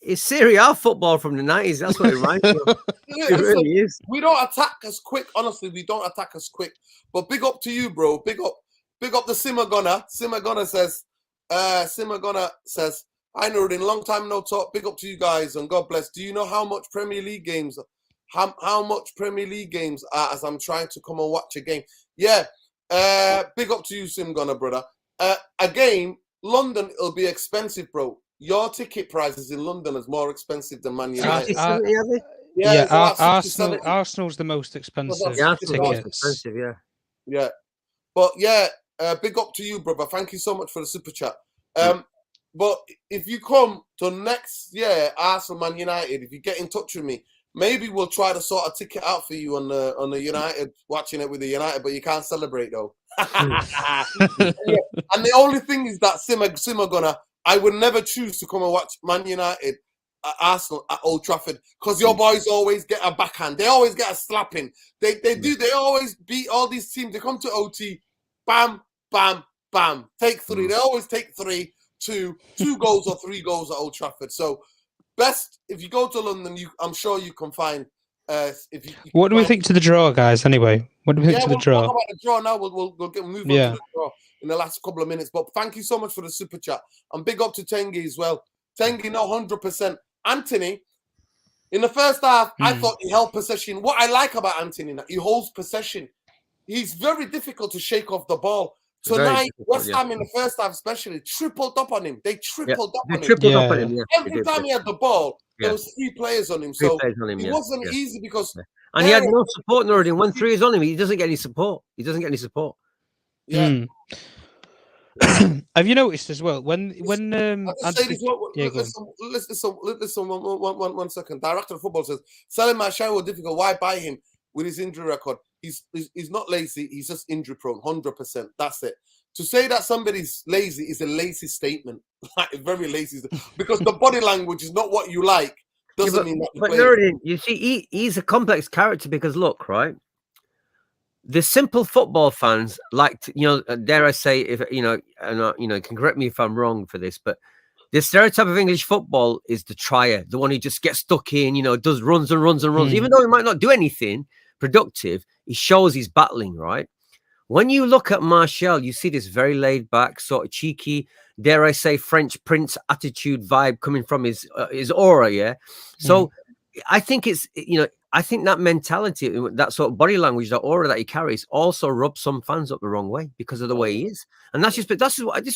It's Serie A football from the 90s. That's what it reminds me of. It really is. We don't attack as quick. Honestly, we don't attack as quick. But big up to you, bro. Big up the Simmer Gunner. Simmer Gunner says, I know in long time no talk. Big up to you guys and God bless. Do you know how much Premier League games are as I'm trying to come and watch a game? Yeah. Big up to you, Sim Gunner, brother. A game, London, it'll be expensive, bro. Your ticket prices in London is more expensive than Man United. Arsenal's the most expensive tickets. Yeah. But yeah, big up to you, brother. Thank you so much for the super chat. But if you come to next year, Arsenal, Man United, if you get in touch with me, maybe we'll try to sort a ticket out for you on the United, watching it with the United, but you can't celebrate though. Yeah. And the only thing is that Simmer Gunner, I would never choose to come and watch Man United at Arsenal at Old Trafford because your boys always get a backhand. They always get a slapping. They always beat all these teams. They come to OT, bam, bam, bam, take three. They always take 3, 2 goals or 3 goals at Old Trafford. So best if you go to London, I'm sure you can find. What do we think to the draw, guys? Anyway, what do we think to the draw? We'll talk about the draw now. We'll move on to the draw in the last couple of minutes. But thank you so much for the super chat and big up to Tengi as well. Tengi, not 100%. Anthony, in the first half, I thought he held possession. What I like about Anthony, he holds possession. He's very difficult to shake off the ball. Tonight, West Ham in the first half especially tripled up on him. They tripled up on him. Every time he had the ball, there was 3 players on him. So it wasn't easy because... And he had no support, Nuruddin. When 3 is on him, he doesn't get any support. Yeah. Have you noticed as well when listen, 1 second. Director of football says selling Martial was difficult. Why buy him with his injury record? He's not lazy. He's just injury prone. 100%. That's it. To say that somebody's lazy is a lazy statement, like very lazy, because the body language is not what you like. Doesn't mean that. But Nuruddin, you see, he's a complex character because look, right. The simple football fans like to, dare I say, if can correct me if I'm wrong for this, but the stereotype of English football is the trier, the one who just gets stuck in, does runs and runs and runs. Even though he might not do anything productive, he shows he's battling, right? When you look at Martial, you see this very laid back, sort of cheeky, dare I say, French Prince attitude vibe coming from his aura, yeah? So I think it's, I think that mentality, that sort of body language, that aura that he carries also rubs some fans up the wrong way because of the way he is. And that's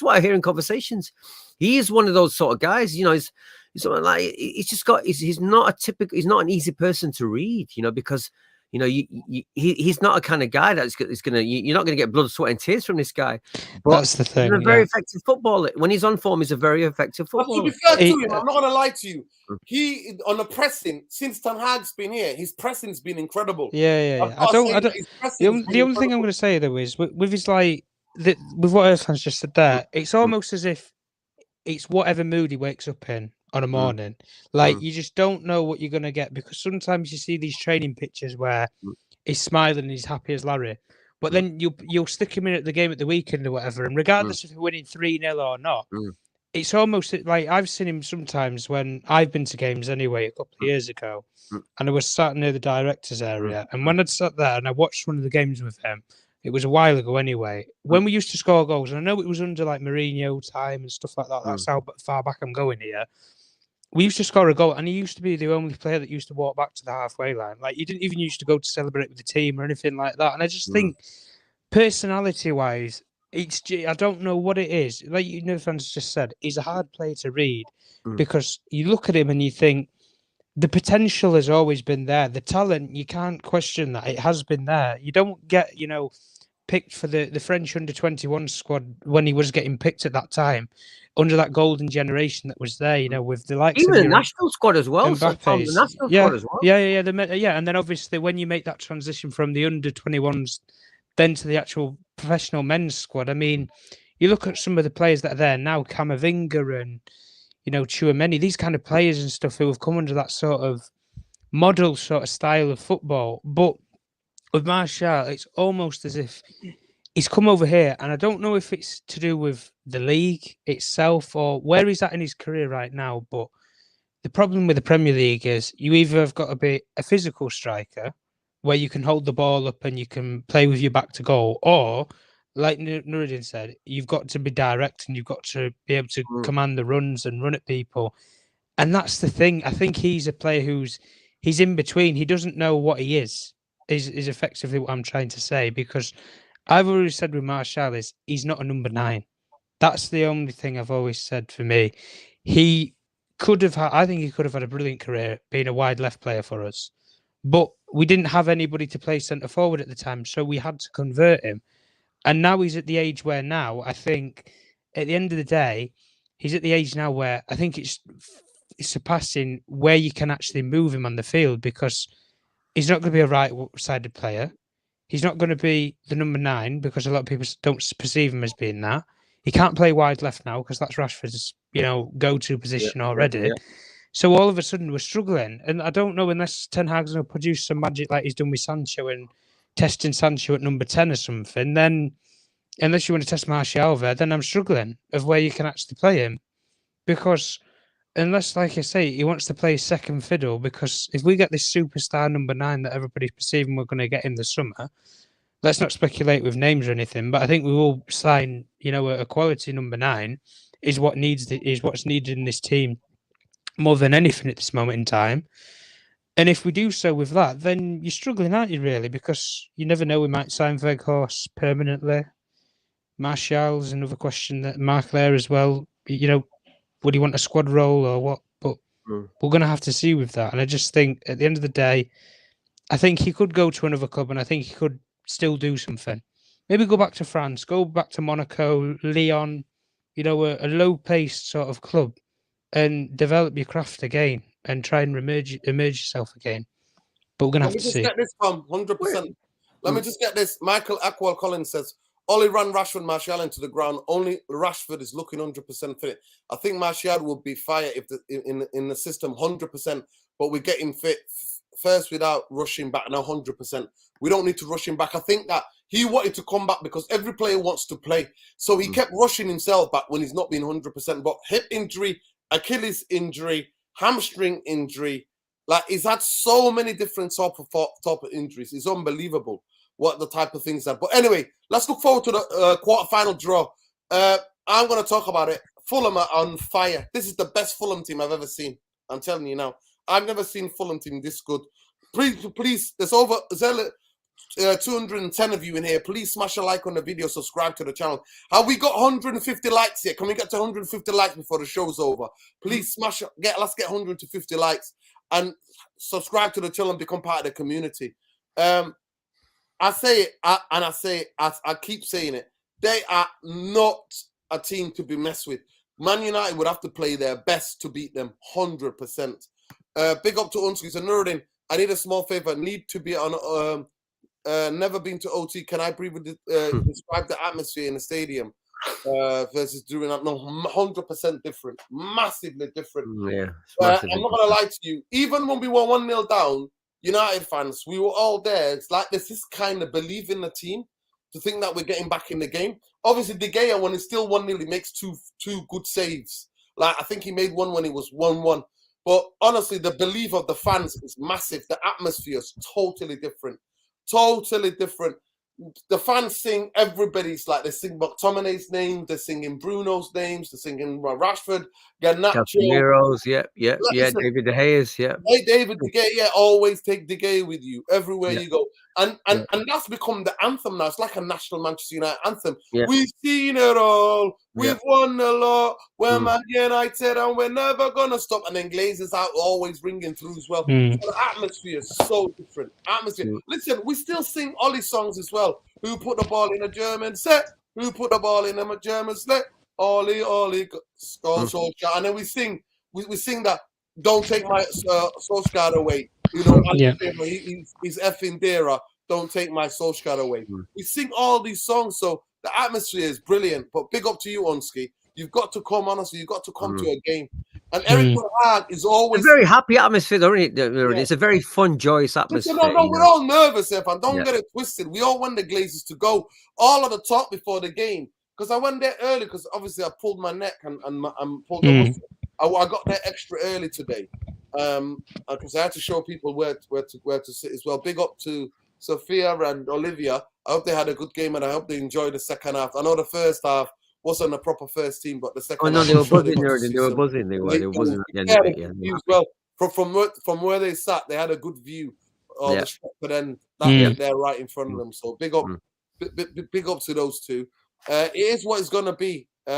what I hear in conversations. He is one of those sort of guys, he's something like he's just got. He's not a typical. He's not an easy person to read, because he's not a kind of guy that's gonna. You're not gonna get blood, sweat, and tears from this guy. But That's the thing. he's a very effective footballer. When he's on form, he's a very effective But to footballer. be fair to him, I'm not gonna lie to you. He on the pressing since Ten Hag's been here, his pressing's been incredible. Yeah. I don't. The only thing I'm going to say though is with his with what Earthland's just said there, it's almost as if it's whatever mood he wakes up in on a morning. Like you just don't know what you're going to get, because sometimes you see these training pictures where he's smiling and he's happy as Larry, but then you'll stick him in at the game at the weekend or whatever, and regardless if you're winning 3-0 or not. It's almost like I've seen him sometimes when I've been to games anyway a couple of years ago, and I was sat near the director's area. And when I'd sat there and I watched one of the games with him, it was a while ago anyway, when we used to score goals, and I know it was under like Mourinho time and stuff like that. That's how far back I'm going here. We used to score a goal, and he used to be the only player that used to walk back to the halfway line. Like, he didn't even used to go to celebrate with the team or anything like that. And I just think, personality-wise, I don't know what it is. Like fans just said, he's a hard player to read because you look at him and you think the potential has always been there. The talent, you can't question that. It has been there. You don't get, picked for the French under-21 squad when he was getting picked at that time, under that golden generation that was there, with the likes even of the national squad as well. Mbappe's. The national squad as well. Yeah. And then obviously when you make that transition from the under-21s then to the actual professional men's squad, I mean, you look at some of the players that are there now, Camavinga and, Tchouameni, these kind of players and stuff who have come under that sort of model sort of style of football. But with Martial, it's almost as if he's come over here, and I don't know if it's to do with the league itself or where he's at in his career right now, but the problem with the Premier League is you either have got to be a physical striker where you can hold the ball up and you can play with your back to goal, or, like Nuruddin said, you've got to be direct and you've got to be able to command the runs and run at people. And that's the thing. I think he's a player he's in between. He doesn't know what he is effectively what I'm trying to say, because I've always said with Martial is he's not a number 9. That's the only thing I've always said for me. I think he could have had a brilliant career being a wide left player for us. But we didn't have anybody to play centre forward at the time, so we had to convert him. And now he's at the age where now, I think, at the end of the day, he's at the age now where I think it's surpassing where you can actually move him on the field, because he's not going to be a right-sided player. He's not going to be the number 9 because a lot of people don't perceive him as being that. He can't play wide left now because that's Rashford's, go-to position already. Yeah. So all of a sudden we're struggling, and I don't know, unless Ten Hag's going to produce some magic like he's done with Sancho and testing Sancho at number 10 or something, then unless you want to test Martial there, then I'm struggling of where you can actually play him, because unless, like I say, he wants to play second fiddle, because if we get this superstar number 9 that everybody's perceiving we're going to get in the summer, let's not speculate with names or anything, but I think we will sign, a quality number 9 is what's needed in this team more than anything at this moment in time. And if we do so with that, then you're struggling, aren't you, really? Because you never know, we might sign Weghorst permanently. Martial's another question that Mark there as well. Would he want a squad role or what? But we're going to have to see with that. And I just think at the end of the day, I think he could go to another club, and I think he could still do something. Maybe go back to France, go back to Monaco, Lyon, a low-paced sort of club, and develop your craft again and try and emerge yourself again. But we're going to have to see. Let me just get this, Tom, 100%. Let me just get this. Michael Ackwell Collins says, Ollie ran Rashford and Martial into the ground. Only Rashford is looking 100% fit. I think Martial will be fired if in the system 100%, but we get him fit first without rushing back now 100%. We don't need to rush him back. I think that he wanted to come back because every player wants to play. So he kept rushing himself back when he's not been 100%. But hip injury, Achilles injury, hamstring injury, like he's had so many different type of injuries. It's unbelievable what the type of things are. But anyway, let's look forward to the quarterfinal draw. I'm going to talk about it. Fulham are on fire. This is the best Fulham team I've ever seen. I'm telling you now. I've never seen Fulham team this good. Please, there's over 210 of you in here. Please smash a like on the video, subscribe to the channel. Have we got 150 likes yet? Can we get to 150 likes before the show's over? Please let's get 150 likes and subscribe to the channel and become part of the community. I say it, I keep saying it. They are not a team to be messed with. Man United would have to play their best to beat them 100%. Big up to Unski. So Nuruddin, I need a small favor. Need to be on never been to OT. Can I briefly describe the atmosphere in the stadium versus doing that? No, 100% different. Massively different. Yeah. I'm not going to lie to you. Even when we were 1-0 down, United fans, we were all there. It's like there's this kind of belief in the team to think that we're getting back in the game. Obviously, De Gea, when it's still 1-0, he makes two good saves. Like, I think he made one when it was 1-1. But honestly, the belief of the fans is massive. The atmosphere is totally different. Totally different. The fans sing everybody's, like, they sing McTominay's name, they're singing Bruno's names, they're singing Rashford, Garnacho. Casemiro's, yeah. David De Gea's, yeah. Hey, David De Gea, yeah, always take De Gea with you everywhere you go. And that's become the anthem now. It's like a national Manchester United anthem. Yeah. We've seen it all. We've won a lot. We're Man United and we're never going to stop. And then Glazers out always ringing through as well. So the atmosphere is so different. Listen, we still sing Ollie songs as well. Who put the ball in a German set? Who put the ball in a German set? Ollie, score, Solskjaer. And then we sing that, don't take my Solskjaer away. You know, he's effing Dera. Don't take my Solskjaer away. We sing all these songs, so the atmosphere is brilliant. But big up to you, Onski. You've got to come, honestly. You've got to come to a game. And Eric Ten Hag is always... It's a very happy atmosphere, isn't it? It's a very fun, joyous atmosphere. No, we're all nervous, Evan. Don't get it twisted. We all want the Glazers to go all at the top before the game. Because I went there early, because obviously I pulled my neck and pulled the muscle. I got there extra early today. Because I had to show people where to sit as well. Big up to Sophia and Olivia. I hope they had a good game and I hope they enjoyed the second half. I know the first half wasn't a proper first team, but the second half... they were buzzing. They were buzzing. They were buzzing at the end of it. Well, from where they sat, they had a good view of the shot, but then that they're right in front of them. So big up, big up to those two. It is what it's going to be. We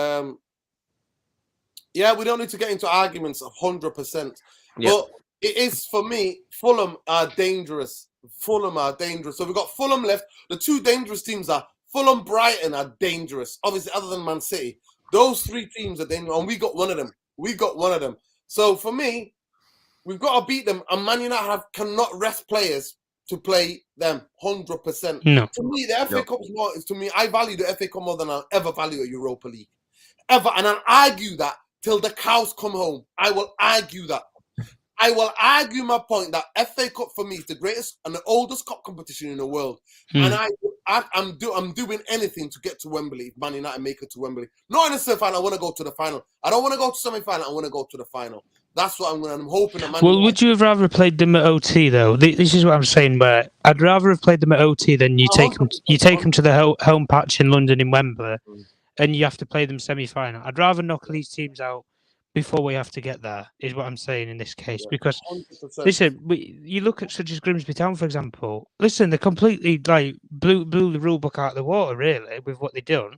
don't need to get into arguments of 100%. But it is, for me, Fulham are dangerous. So we've got Fulham left. The two dangerous teams are Fulham, Brighton are dangerous. Obviously, other than Man City. Those three teams are dangerous. And we got one of them. So for me, we've got to beat them. And Man United cannot rest players to play them 100%. No. To me, the FA Cup is more... To me, I value the FA Cup more than I'll ever value a Europa League. Ever. And I'll argue that till the cows come home. I will argue that. I will argue my point that FA Cup for me is the greatest and the oldest cup competition in the world. And I'm doing anything to get to Wembley if Man United make it to Wembley. Not in the semi-final, I want to go to the final. I don't want to go to semi-final, I want to go to the final. That's what I'm hoping that Man United... would you have rather played them at OT though? This is what I'm saying, where I'd rather have played them at OT than you take them to the home patch in London in Wembley and you have to play them semi-final. I'd rather knock these teams out before we have to get there, is what I'm saying in this case. Because, 100%. Listen, you look at such as Grimsby Town, for example. Listen, they completely blew the rule book out of the water, really, with what they done,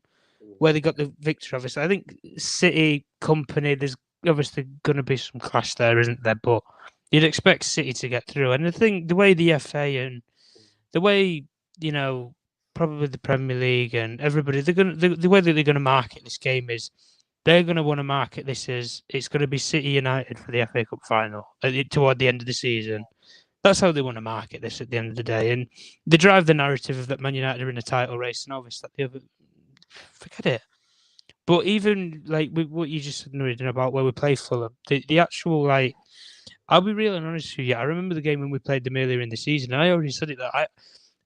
where they got the victory. Obviously, I think City, Company, there's obviously going to be some clash there, isn't there? But you'd expect City to get through. And I think the way the FA and the way, probably the Premier League and everybody, the way that they're going to market this game is, they're going to want to market this as it's going to be City United for the FA Cup final toward the end of the season. That's how they want to market this at the end of the day. And they drive the narrative of that Man United are in a title race and obviously forget it. But even with what you just said about where we play Fulham, the actual I'll be real and honest with you. I remember the game when we played them earlier in the season. And I already said it that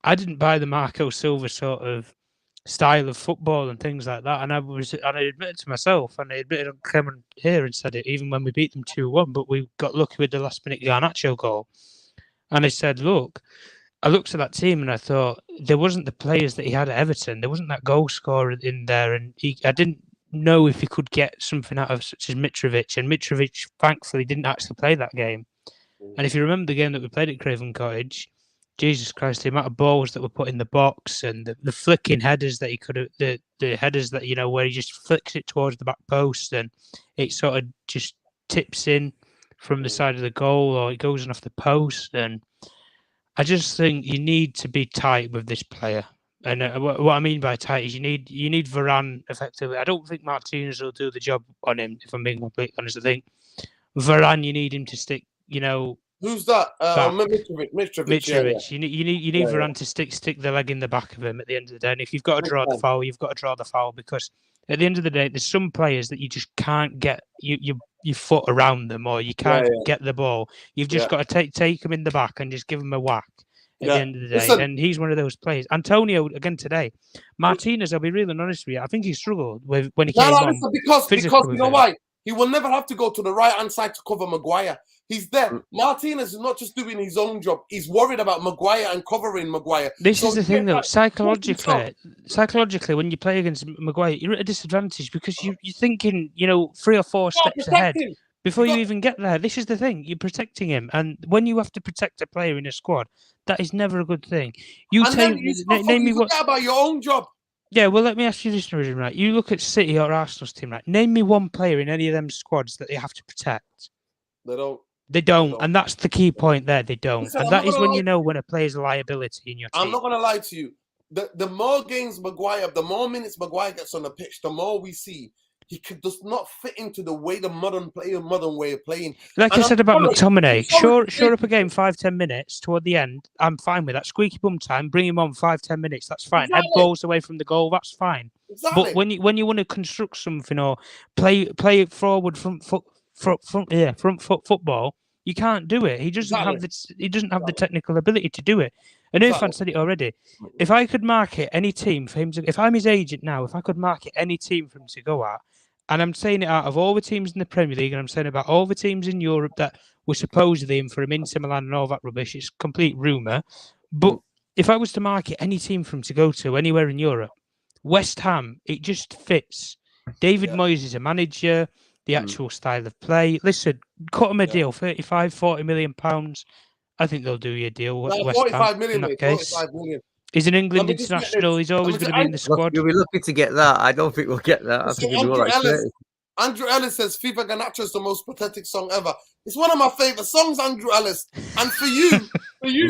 I didn't buy the Marco Silva sort of style of football and things like that, and I admitted to myself, and I admitted on camera here and said it, even when we beat them 2-1, but we got lucky with the last minute Garnacho goal. And I said, look, I looked at that team and I thought there wasn't the players that he had at Everton. There wasn't that goal scorer in there, and I didn't know if he could get something out of such as Mitrovic, and Mitrovic thankfully didn't actually play that game. And if you remember the game that we played at Craven Cottage, Jesus Christ, the amount of balls that were put in the box and the flicking headers that he could have, the headers that, where he just flicks it towards the back post and it sort of just tips in from the side of the goal or it goes in off the post. And I just think you need to be tight with this player. And what I mean by tight is you need Varane effectively. I don't think Martinez will do the job on him, if I'm being completely honest. I think Varane, you need him to stick, Who's that? back. Mitrovic. Yeah, Mitrovic. You need Yeah, Varane to stick the leg in the back of him at the end of the day. And if you've got to draw the foul, you've got to draw the foul because at the end of the day, there's some players that you just can't get your foot around them or you can't get the ball. You've just got to take them in the back and just give them a whack at the end of the day. Listen. And he's one of those players. Antonio again today. Martinez, I'll be really honest with you. I think he struggled when he came on. Listen, because you know why? He will never have to go to the right-hand side to cover Maguire. He's there. Martinez is not just doing his own job. He's worried about Maguire and covering Maguire. This is the thing, though. Psychologically, when you play against Maguire, you're at a disadvantage because you're thinking, 3 or 4 steps ahead before you even get there. This is the thing. You're protecting him. And when you have to protect a player in a squad, that is never a good thing. Name me what about your own job. Yeah, well, let me ask you this, right? You look at City or Arsenal's team, right? Name me one player in any of them squads that they have to protect. They don't. And that's the key point there. They don't. Listen, and that is when you know when a player's a liability in your team. I'm not going to lie to you. The more games Maguire, the more minutes Maguire gets on the pitch, the more we see he does not fit into the way the modern way of playing. Like I said about McTominay, shore up a game 5-10 minutes toward the end. I'm fine with that. Squeaky bum time, bring him on 5-10 minutes. That's fine. Head balls away from the goal. That's fine. Exactly. But when you want to construct something or play it forward front foot football, you can't do it. He doesn't have the technical ability to do it. And Irfan said it already. If I could market any team for him to, if I'm his agent now, if I could market any team for him to go at, and I'm saying it out of all the teams in the Premier League, and I'm saying about all the teams in Europe that were supposedly in for him, Inter Milan and all that rubbish, it's complete rumour. But if I was to market any team for him to go to anywhere in Europe, West Ham, it just fits. David Moyes is a manager, the actual style of play. Listen, cut him a deal, 35, 40 million pounds. I think they'll do you a deal. No, West 45 Ham, million, in that mate. case. 45 million. He's an England international. He's always going to be in the squad. You'll be lucky to get that. I don't think we'll get that. I think it'll be more like 30. Andrew Ellis says FIFA Garnacho is the most pathetic song ever. It's one of my favorite songs, Andrew Ellis. And for you,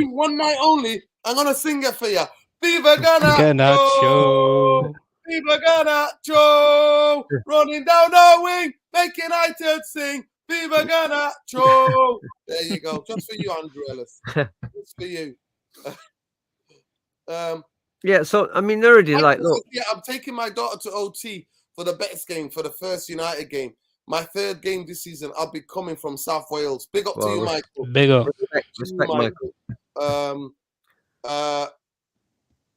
one night only, I'm gonna sing it for you. FIFA Garnacho, FIFA Garnacho, running down the wing, making United sing. FIFA Garnacho. There you go, just for you, Andrew Ellis. Just for you. Yeah, so I mean, they're already like, look. Yeah, I'm taking my daughter to OT for the Betis game, for the first United game. My 3rd game this season. I'll be coming from South Wales. Big up to you, Michael. Big up. Respect Michael.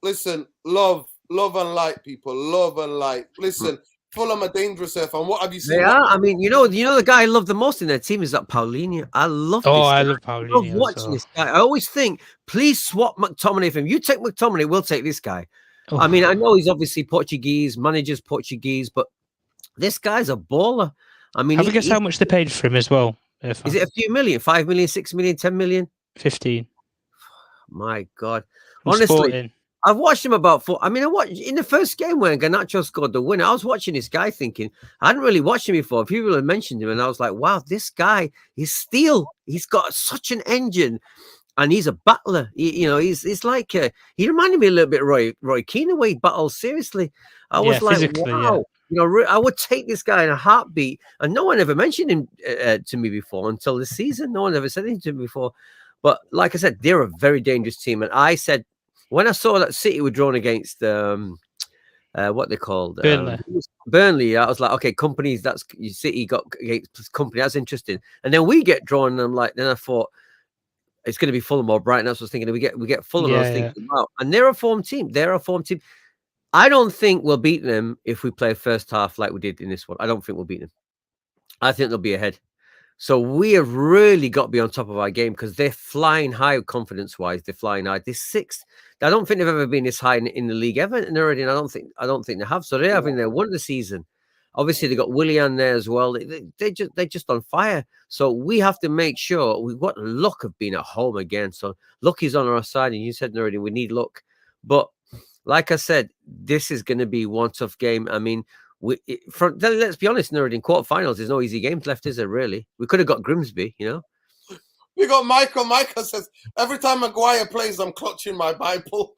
Listen, love and light, people. Love and light. Listen, Fulham are dangerous, and what have you seen? They are. I mean, you know the guy I love the most in their team is that Paulinho. I love this guy. I love Paulinho. I love watching this guy. I always think, please swap McTominay for him. You take McTominay, we'll take this guy. I mean, I know he's obviously Portuguese, manager's Portuguese, but this guy's a baller. I mean, have a guess how much they paid for him as well? Is it a few million? 5 million, 6 million, 10 million? 15. My God. Honestly, I've watched him about 4. I mean, I watched in the first game when Garnacho scored the winner. I was watching this guy thinking, I hadn't really watched him before. People had mentioned him, and I was like, wow, this guy is steel. He's got such an engine. And he's a battler. He's like he reminded me a little bit of Roy Keane, the way he battles. Seriously, I was like, wow. I would take this guy in a heartbeat. And no one ever mentioned him to me before until this season. No one ever said anything to me before. But like I said, they're a very dangerous team. And I said when I saw that City were drawn against what they called Burnley, I was like, okay, companies. That's City got against company. That's interesting. And then we get drawn, and then I thought, it's going to be Fulham or Brighton. That's what I was thinking. We get Fulham. I was thinking, wow. And they're a form team. I don't think we'll beat them if we play first half like we did in this one. I don't think we'll beat them. I think they'll be ahead. So we have really got to be on top of our game because they're flying high confidence-wise. They're flying high. They're 6th. I don't think they've ever been this high in the league ever. And already, I don't think they have. So they're having their one of the season. Obviously, they got Willian there as well. They're just on fire. So we have to make sure we've got luck of being at home again. So luck is on our side, and you said already we need luck. But like I said, this is going to be one tough game. I mean, let's be honest, Nuruddin, quarterfinals. There's no easy games left, is there? Really? We could have got Grimsby, you know. We got Michael. Michael says, every time Maguire plays, I'm clutching my Bible.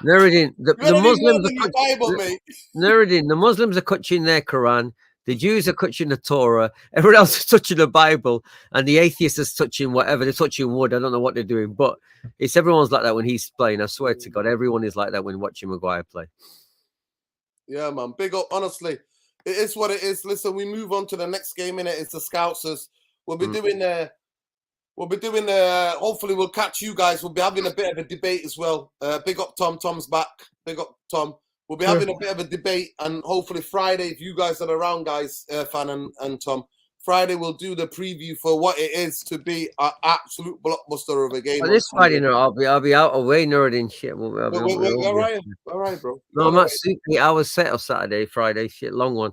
Nuruddin, the Muslims are Bible, mate. Nuruddin, the Muslims are touching their Quran, the Jews are touching the Torah, everyone else is touching the Bible, and the atheists is touching whatever. They're touching wood. I don't know what they're doing, but everyone's like that when he's playing. I swear to God, everyone is like that when watching Maguire play. Yeah, man. Big up. Honestly, it is what it is. Listen, we move on to the next game in it. It's the Scousers. We'll be doing hopefully we'll catch you guys. We'll be having a bit of a debate as well. Big up Tom. Tom's back. Big up Tom. We'll be having a bit of a debate, and hopefully Friday, if you guys are around, guys, Fan and Tom, Friday we'll do the preview for what it is to be an absolute blockbuster of a game. Well, this Friday, no, I'll be out away, Nuruddin. Shit, all right, bro. No, I'm not sleeping. 8 hours set of Saturday, Friday. Shit, long one.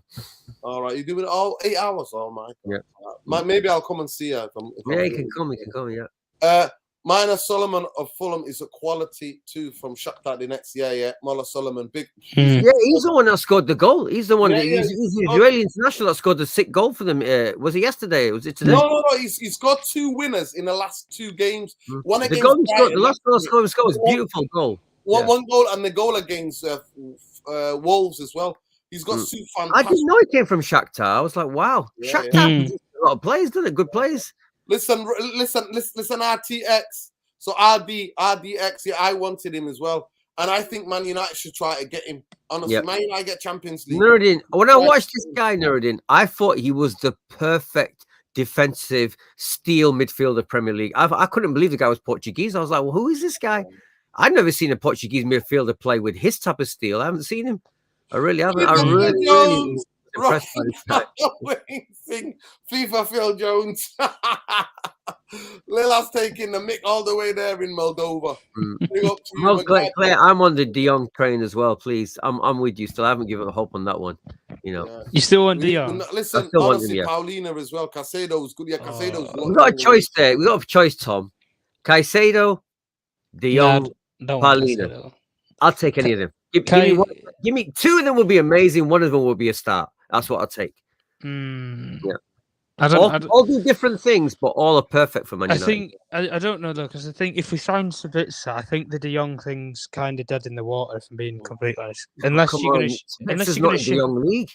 All right, you doing it all 8 hours? Oh my. Yeah. Maybe I'll come and see you. You can come. You can come. Yeah. Minor Solomon of Fulham is a quality too from Shakhtar Donetsk. Yeah. Mullah Solomon, big. Yeah, he's the one that scored the goal. He's the one. He's the Israeli international that scored the sick goal for them. Was it yesterday? Was it today? No. He's got 2 winners in the last 2 games. One against the last goal was beautiful goal. One goal and the goal against Wolves as well. He's got 2 fantastic. I didn't know he came from Shakhtar. I was like, wow, Shakhtar a lot of players, doesn't it? Good players. Listen, RTX. So RDX, yeah, I wanted him as well. And I think Man United should try to get him. Honestly, Man United get Champions League. Nuruddin, when I watched this guy, Nuruddin, I thought he was the perfect defensive steel midfielder Premier League. I couldn't believe the guy was Portuguese. I was like, well, who is this guy? I've never seen a Portuguese midfielder play with his type of steel. I haven't seen him. I really haven't. I really impressed by this guy. FIFA Phil Jones. Lila's taking the mic all the way there in Moldova. Claire, I'm on the De Jong train as well, please. I'm with you still. I haven't given up hope on that one. You know. You still want De Jong? Listen, honestly, Paulina as well. Caicedo's good. Yeah, Caicedo's we got a choice there. We got a choice, Tom. Caicedo, De Jong, Paulina. I'll take any of them. Give me 2 of them will be amazing. 1 of them will be a start. That's what I'll take. Yeah. All do different things, but all are perfect for Man United. I don't know though, because I think if we sign Sabitzer, I think the De Jong thing's kind of dead in the water. If I'm being completely honest, unless you're going to ship De Jong league.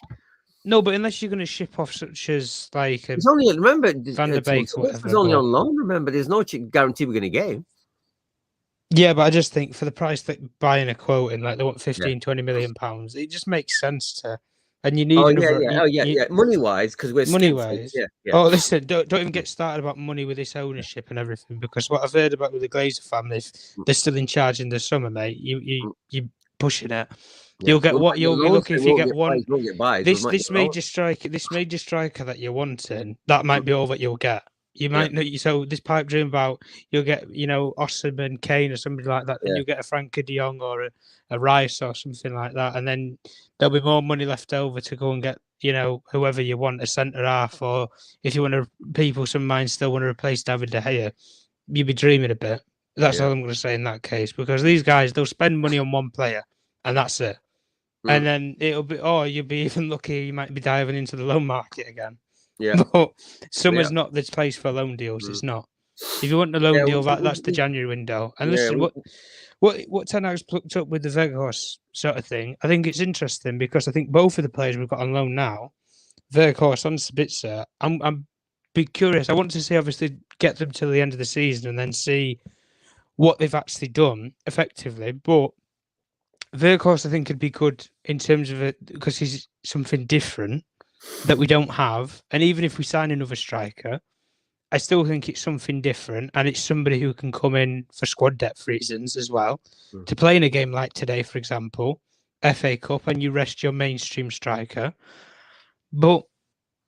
No, but unless you're going to ship off such as like it's only remember Van der Beek or whatever. It's only on loan. Remember, there's no guarantee we're going to get him. Yeah, but I just think for the price that buying a quote in, like they want 20 million pounds, it just makes sense to. And you need money wise, because we're money wise. Yeah. Oh, listen, don't even get started about money with this ownership and everything, because what I've heard about with the Glazer family, if they're still in charge in the summer, mate. You pushing it. Yeah. You'll get what you'll be looking if you get one. This major striker that you're wanting, that might be all that you'll get. You might not. So this pipe dream about you'll get, Osimhen, Kane, or somebody like that. Then you'll get a Frankie De Jong or a Rice or something like that, and then there'll be more money left over to go and get, whoever you want, a centre half, or if you want to, some of mine still want to replace David De Gea, you'd be dreaming a bit. That's all I'm going to say in that case, because these guys, they'll spend money on one player, and that's it. And then it'll be, you'll be even lucky you might be diving into the loan market again. Yeah, but summer's not the place for loan deals. It's not. If you want a loan deal, that's the January window. And listen, what Ten Hag's plucked up with the Weghorst sort of thing, I think it's interesting because I think both of the players we've got on loan now, Weghorst and Sabitzer, I'm be curious. I want to see, obviously, get them till the end of the season and then see what they've actually done effectively. But Weghorst, I think, could be good in terms of it because he's something different that we don't have. And even if we sign another striker, I still think it's something different, and it's somebody who can come in for squad depth reasons as well. To play in a game like today, for example, FA Cup, and you rest your mainstream striker. But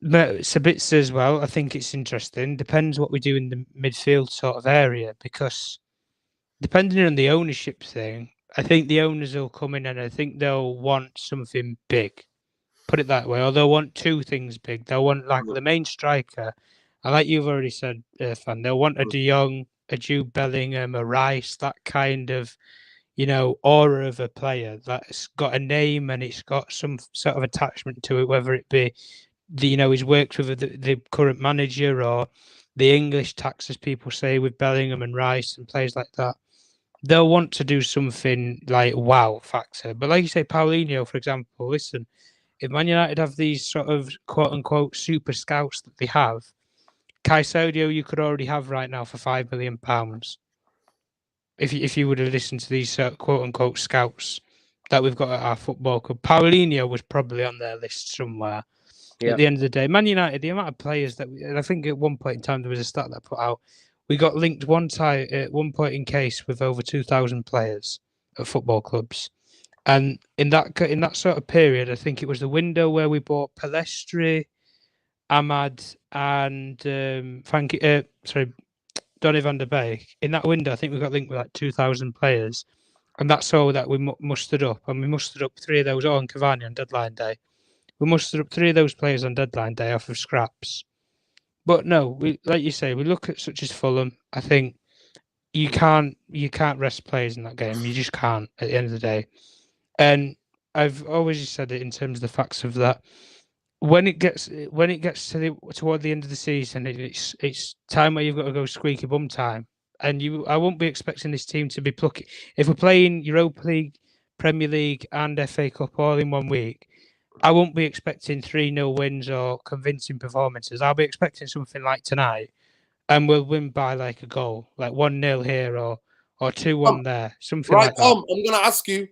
Sabitzer as well, I think it's interesting. Depends what we do in the midfield sort of area, because depending on the ownership thing, I think the owners will come in and I think they'll want something big. Put it that way. Or they'll want two things big. They'll want like the main striker, and like you've already said, Fan, they'll want a De Jong, a Jude Bellingham, a Rice, that kind of, aura of a player that's got a name and it's got some sort of attachment to it, whether it be he's worked with the current manager or the English tax, as people say, with Bellingham and Rice and players like that. They'll want to do something like wow factor. But like you say, Paulinho, for example, listen, if Man United have these sort of quote unquote super scouts that they have, Caicedo you could already have right now for £5 million. If you would have listened to these quote unquote scouts that we've got at our football club, Paulinho was probably on their list somewhere. Yeah. At the end of the day, Man United, the amount of players that I think at one point in time there was a stat that put out, we got linked one time at one point in case with over 2,000 players at football clubs, and in that sort of period, I think it was the window where we bought Palestri, Ahmad, and Donny van der Beek. In that window, I think we got linked with like 2,000 players, and that's all that we mustered up. And we mustered up 3 of those on Cavani on deadline day. We mustered up 3 of those players on deadline day off of scraps. But no, like you say, we look at such as Fulham. I think you can't rest players in that game. You just can't at the end of the day. And I've always said it in terms of the facts of that. When it gets toward the end of the season, it's time where you've got to go squeaky bum time. And I won't be expecting this team to be plucky. If we're playing Europa League, Premier League, and FA Cup all in 1 week, I won't be expecting 3-0 wins or convincing performances. I'll be expecting something like tonight, and we'll win by like a goal, like 1-0 here or 2-1 there, something like that. Tom, I'm going to ask you,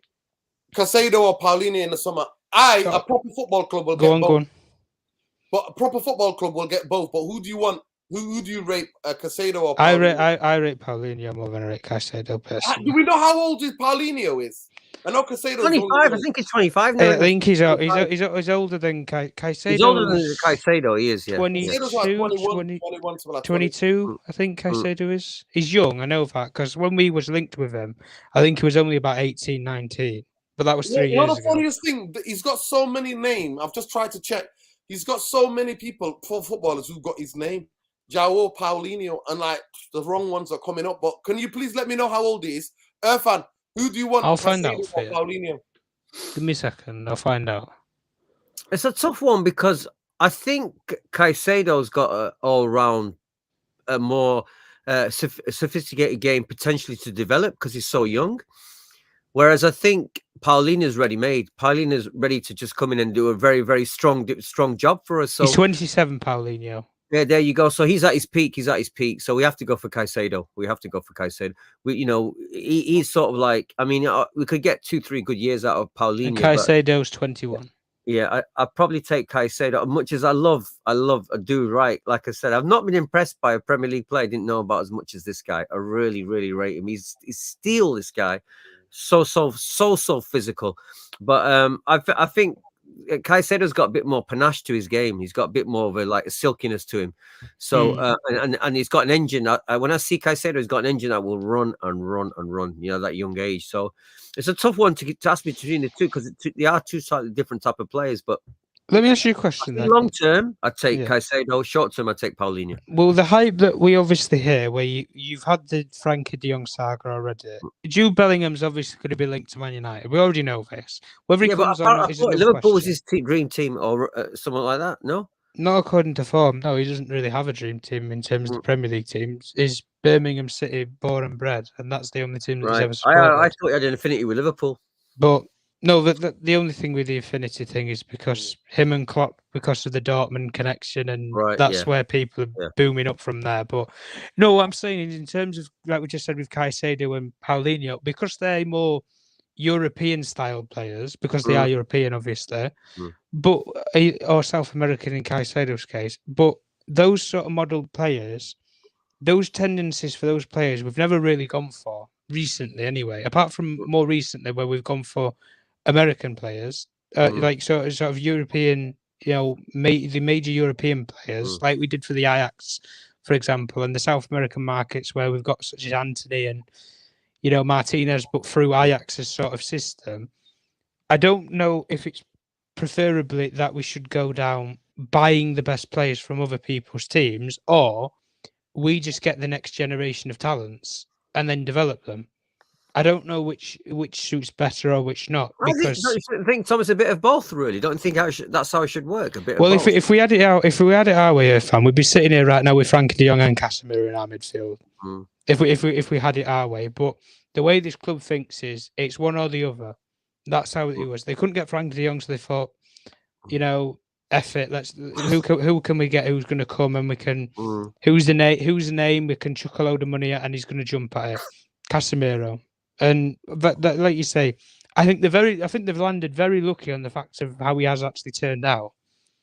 Caicedo or Paulinho in the summer. A proper football club will get both. Go on. But a proper football club will get both. But who do you want? Who do you rate, Caicedo or Paulinho? I rate Paulinho more than I rate Caicedo personally. Do we know how old Paulinho is? I know Caicedo 25. I think he's 25 now. I think he's older than Caicedo. He's older than Caicedo. He is, yeah. 22. I think Caicedo is. He's young. I know that because when we was linked with him, I think he was only about 18, 19. But that was 3 years ago. The funniest thing, he's got so many names. I've just tried to check. He's got so many people, footballers, who've got his name. João Paulinho, and like the wrong ones are coming up. But can you please let me know how old he is? Irfan, who do you want? I'll find out for you. Paulinho? Give me a second. I'll find out. It's a tough one because I think Caicedo's got an all-round, a more sophisticated game potentially to develop because he's so young. Whereas I think Paulinho's ready-made. Paulinho's ready to just come in and do a very, very strong job for us. So he's 27, Paulinho. Yeah, there you go. So he's at his peak. So we have to go for Caicedo. He's sort of like, I mean, we could get 2-3 good years out of Paulinho. And Caicedo's 21. Yeah, I'd probably take Caicedo. As much as I do right. Like I said, I've not been impressed by a Premier League player I didn't know about as much as this guy. I really, really rate him. He's steel, this guy. So physical. But I think Caicedo's got a bit more panache to his game. He's got a bit more of a silkiness to him. So and he's got an engine. When I see Caicedo, he's got an engine that will run and run and run. That young age. So it's a tough one to ask me between the two because they are two slightly different type of players. But let me ask you a question. Long term, I'd take Caicedo. Short term, I'd take Paulinho. Well, the hype that we obviously hear, where you've had the Frankie de Jong saga already. Jude Bellingham's obviously going to be linked to Man United. We already know this. Whether he comes or not is another Liverpool was question. his dream team or something like that. No, not according to form. No, he doesn't really have a dream team in terms of the Premier League teams. Is Birmingham City born and bred, and that's the only team that he's ever supported. I thought he had an affinity with Liverpool, but. No, the only thing with the affinity thing is because him and Klopp, because of the Dortmund connection, and that's where people are booming up from there. But no, what I'm saying is in terms of, like we just said with Caicedo and Paulinho, because they're more European-style players, because they are European, obviously, but or South American in Caicedo's case, but those sort of model players, those tendencies for those players, we've never really gone for recently anyway, apart from more recently where we've gone for American players, like sort of European, the major European players, like we did for the Ajax, for example, and the South American markets where we've got such as Anthony and Martinez, but through Ajax's sort of system. I don't know if it's preferably that we should go down buying the best players from other people's teams, or we just get the next generation of talents and then develop them. I don't know which suits better or which not, because don't you think, Thomas, a bit of both, really? Don't you think that's how it should work? A bit well, of both. if we had it our way, here, fam, we'd be sitting here right now with Frankie De Jong and Casemiro in our midfield. If we had it our way, but the way this club thinks is it's one or the other. That's how it was. They couldn't get Frankie De Jong, so they thought, you know, F it. Who can we get? Who's going to come and we can? Who's the name? We can chuck a load of money at and he's going to jump at it. Casemiro. And that, like you say, I think they've landed very lucky on the fact of how he has actually turned out.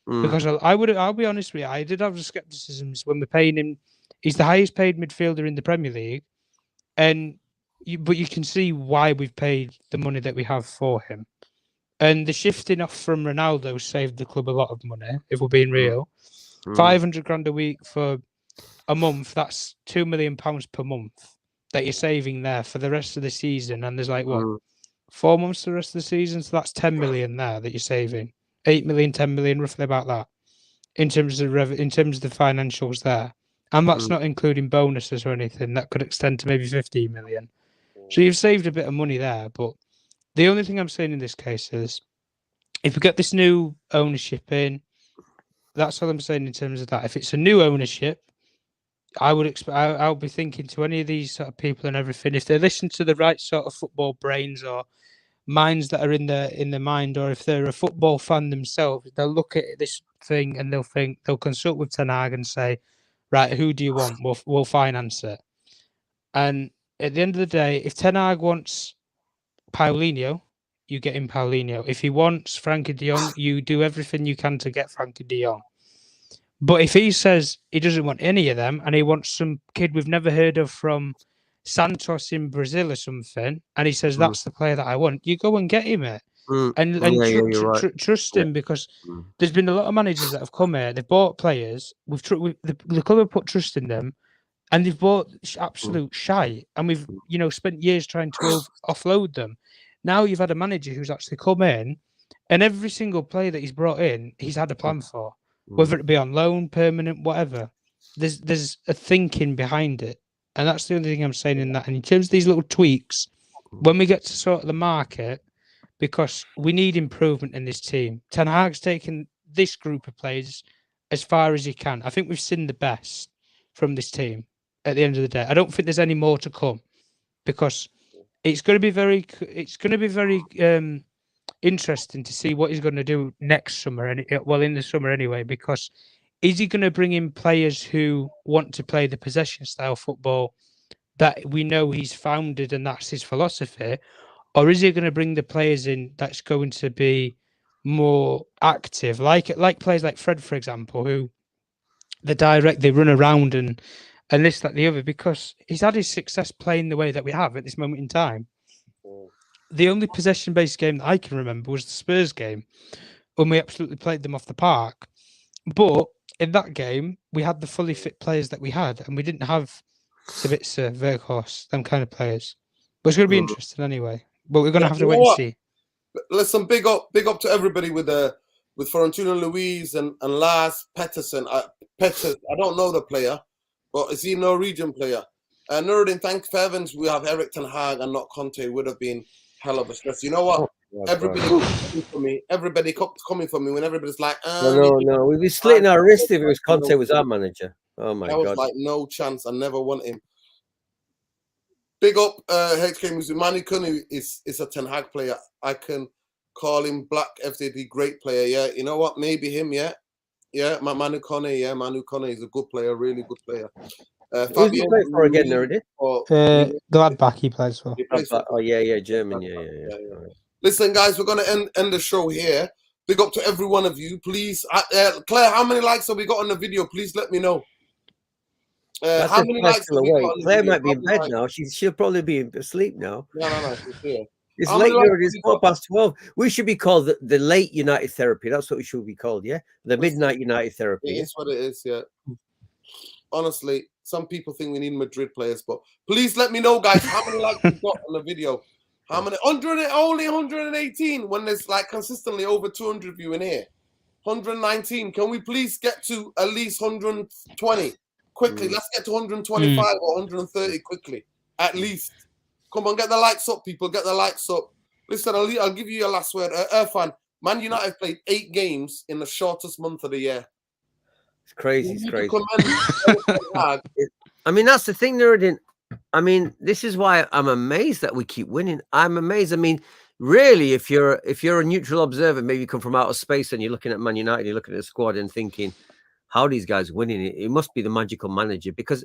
Because I'll be honest with you, I did have the skepticisms when we're paying him. He's the highest paid midfielder in the Premier League, but you can see why we've paid the money that we have for him. And the shifting off from Ronaldo saved the club a lot of money, if we're being real. 500 grand a week for a month, that's £2 million per month that you're saving there for the rest of the season. And there's like, 4 months the rest of the season? So that's 10 million there that you're saving. 8 million, 10 million, roughly about that, in terms of the financials there. And that's not including bonuses or anything. That could extend to maybe 15 million. So you've saved a bit of money there. But the only thing I'm saying in this case is, if we get this new ownership in, that's all I'm saying in terms of that. If it's a new ownership, I would expect. I'll be thinking to any of these sort of people and everything, if they listen to the right sort of football brains or minds that are in the mind, or if they're a football fan themselves, they'll look at this thing and they'll consult with Ten Hag and say, right, who do you want? We'll finance it. And at the end of the day, if Ten Hag wants Paulinho, you get him Paulinho. If he wants Frankie De Jong, you do everything you can to get Frankie De Jong. But if he says he doesn't want any of them and he wants some kid we've never heard of from Santos in Brazil or something, and he says that's the player that I want, you go and get him, mate. Trust him, because there's been a lot of managers that have come here, they've bought players, the club have put trust in them, and they've bought absolute shite, and we've spent years trying to offload them. Now you've had a manager who's actually come in, and every single player that he's brought in, he's had a plan for. Whether it be on loan, permanent, whatever, there's a thinking behind it, and that's the only thing I'm saying in that. And in terms of these little tweaks, when we get to sort of the market, because we need improvement in this team. Ten Hag's taken this group of players as far as he can. I think we've seen the best from this team. At the end of the day, I don't think there's any more to come, because it's going to be very interesting to see what he's going to do next summer, in the summer anyway, because is he going to bring in players who want to play the possession style football that we know he's founded and that's his philosophy, or is he going to bring the players in that's going to be more active, like players like Fred, for example, who they run around and this, that, the other, because he's had his success playing the way that we have at this moment in time. The only possession-based game that I can remember was the Spurs game, when we absolutely played them off the park. But in that game, we had the fully fit players that we had, and we didn't have Sabitzer, Weghorst, them kind of players. But it's going to be interesting anyway. But we're going to have to wait and see. Listen, big up to everybody with Florentino Luis and Lars Pettersson. I don't know the player, but is he a Norwegian player? Nuruddin, thank heavens we have Eric Ten Hag and not Conte. Would have been hell of a stress. You know what? Everybody coming for me. Everybody coming for me when everybody's like, no. We'd be slitting our wrist if it was Conte was our manager. Oh my God! I was like, no chance. I never want him. Big up, HK Music. Manu Kone is a Ten Hag player. I can call him Black FCD great player. Yeah, you know what? Maybe him. Yeah. Manu Kone. Yeah, Manu Kone is a good player. Really good player. Who's he playing for again, Nuruddin? Gladbach he plays for. Oh yeah, German. Yeah. Listen, guys, we're gonna end the show here. Big up to every one of you. Please, Claire, how many likes have we got on the video? Please let me know. How many likes have we got on the Claire video? might be in bed now. She'll probably be asleep now. No, she's here. It's late, it's 12:12. We should be called the late United Therapy. That's what we should be called, yeah? The midnight United Therapy. It's what it is, yeah. Honestly, some people think we need Madrid players, but please let me know, guys, how many likes we got on the video. How many? Only 118 when there's like consistently over 200 viewing here. 119. Can we please get to at least 120 quickly? Let's get to 125 or 130 quickly, at least. Come on, get the likes up, people. Get the likes up. Listen, I'll give you your last word. Irfan, Man United played 8 games in the shortest month of the year. It's crazy. It's crazy. I mean, that's the thing, Nuruddin. I mean, this is why I'm amazed that we keep winning. I'm amazed. I mean, really, if you're a neutral observer, maybe you come from outer space and you're looking at Man United, you're looking at the squad and thinking, how are these guys winning it? It must be the magical manager, because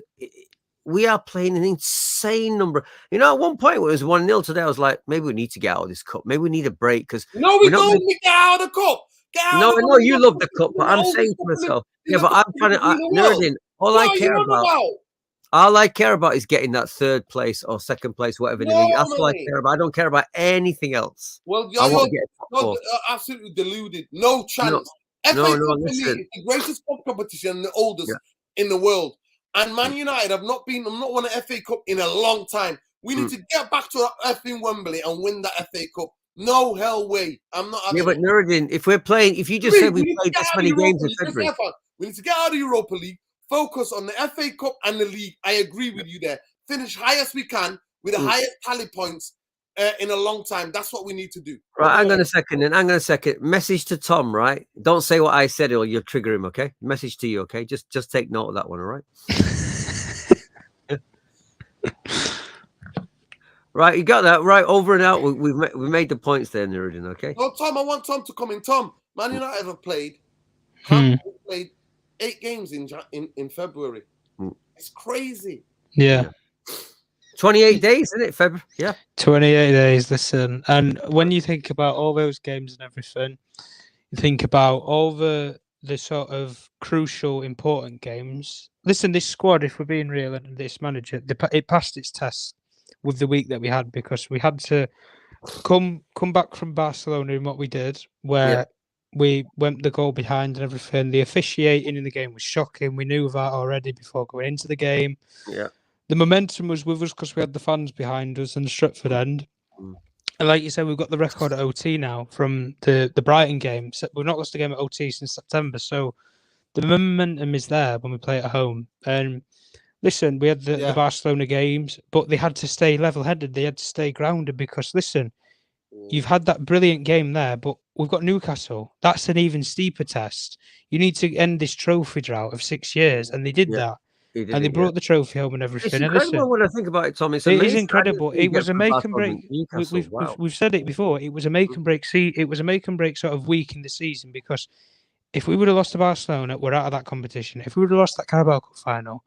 we are playing an insane number. You know, at one point it was 1-0 today. I was like, maybe we need to get out of this cup. Maybe we need a break, because we don't need to get out of the cup. No, I know you love the cup, but I'm saying to myself, yeah, but I'm trying to, Nuruddin, all I care about is getting that 3rd place or 2nd place, whatever in the league. That's all I care about. I don't care about anything else. Well, you're absolutely deluded. No chance. FA Cup for me is the greatest cup competition and the oldest in the world. And Man United have not won an FA Cup in a long time. We need to get back to effing Wembley and win that FA Cup. No hell way. I'm not. Yeah, but Nuruddin, if you just said we played this many games in February, we need to get out of the Europa League. Focus on the FA Cup and the league. I agree with you there. Finish highest we can with the highest tally points in a long time. That's what we need to do. Right, hang on a second. Message to Tom, right? Don't say what I said or you'll trigger him, okay? Message to you, okay? Just take note of that one, all right? Right, you got that right. Over and out. We made the points there, Nuruddin. Okay. No, Tom, I want Tom to come in. Tom, Man United have played 8 games in February. It's crazy. Yeah. 28 days, isn't it? February. Yeah. 28 days. Listen, and when you think about all those games and everything, you think about all the sort of crucial, important games. Listen, this squad, if we're being real, and this manager, it passed its test with the week that we had, because we had to come back from Barcelona in what we did, where we went the goal behind and everything. The officiating in the game was shocking. We knew that already before going into the game. Yeah. The momentum was with us because we had the fans behind us and the Stretford end. And like you said, we've got the record at OT now from the Brighton game. So we've not lost a game at OT since September. So the momentum is there when we play at home. And listen, we had the Barcelona games, but they had to stay level-headed. They had to stay grounded because, listen, you've had that brilliant game there, but we've got Newcastle. That's an even steeper test. You need to end this trophy drought of 6 years, and they did that. They brought the trophy home and everything. It's incredible when I think about it, Tom. It is incredible. It was a make and break. We've said it before. It was a make and break. It was a make and break sort of week in the season, because if we would have lost to Barcelona, we're out of that competition. If we would have lost that Carabao Cup final,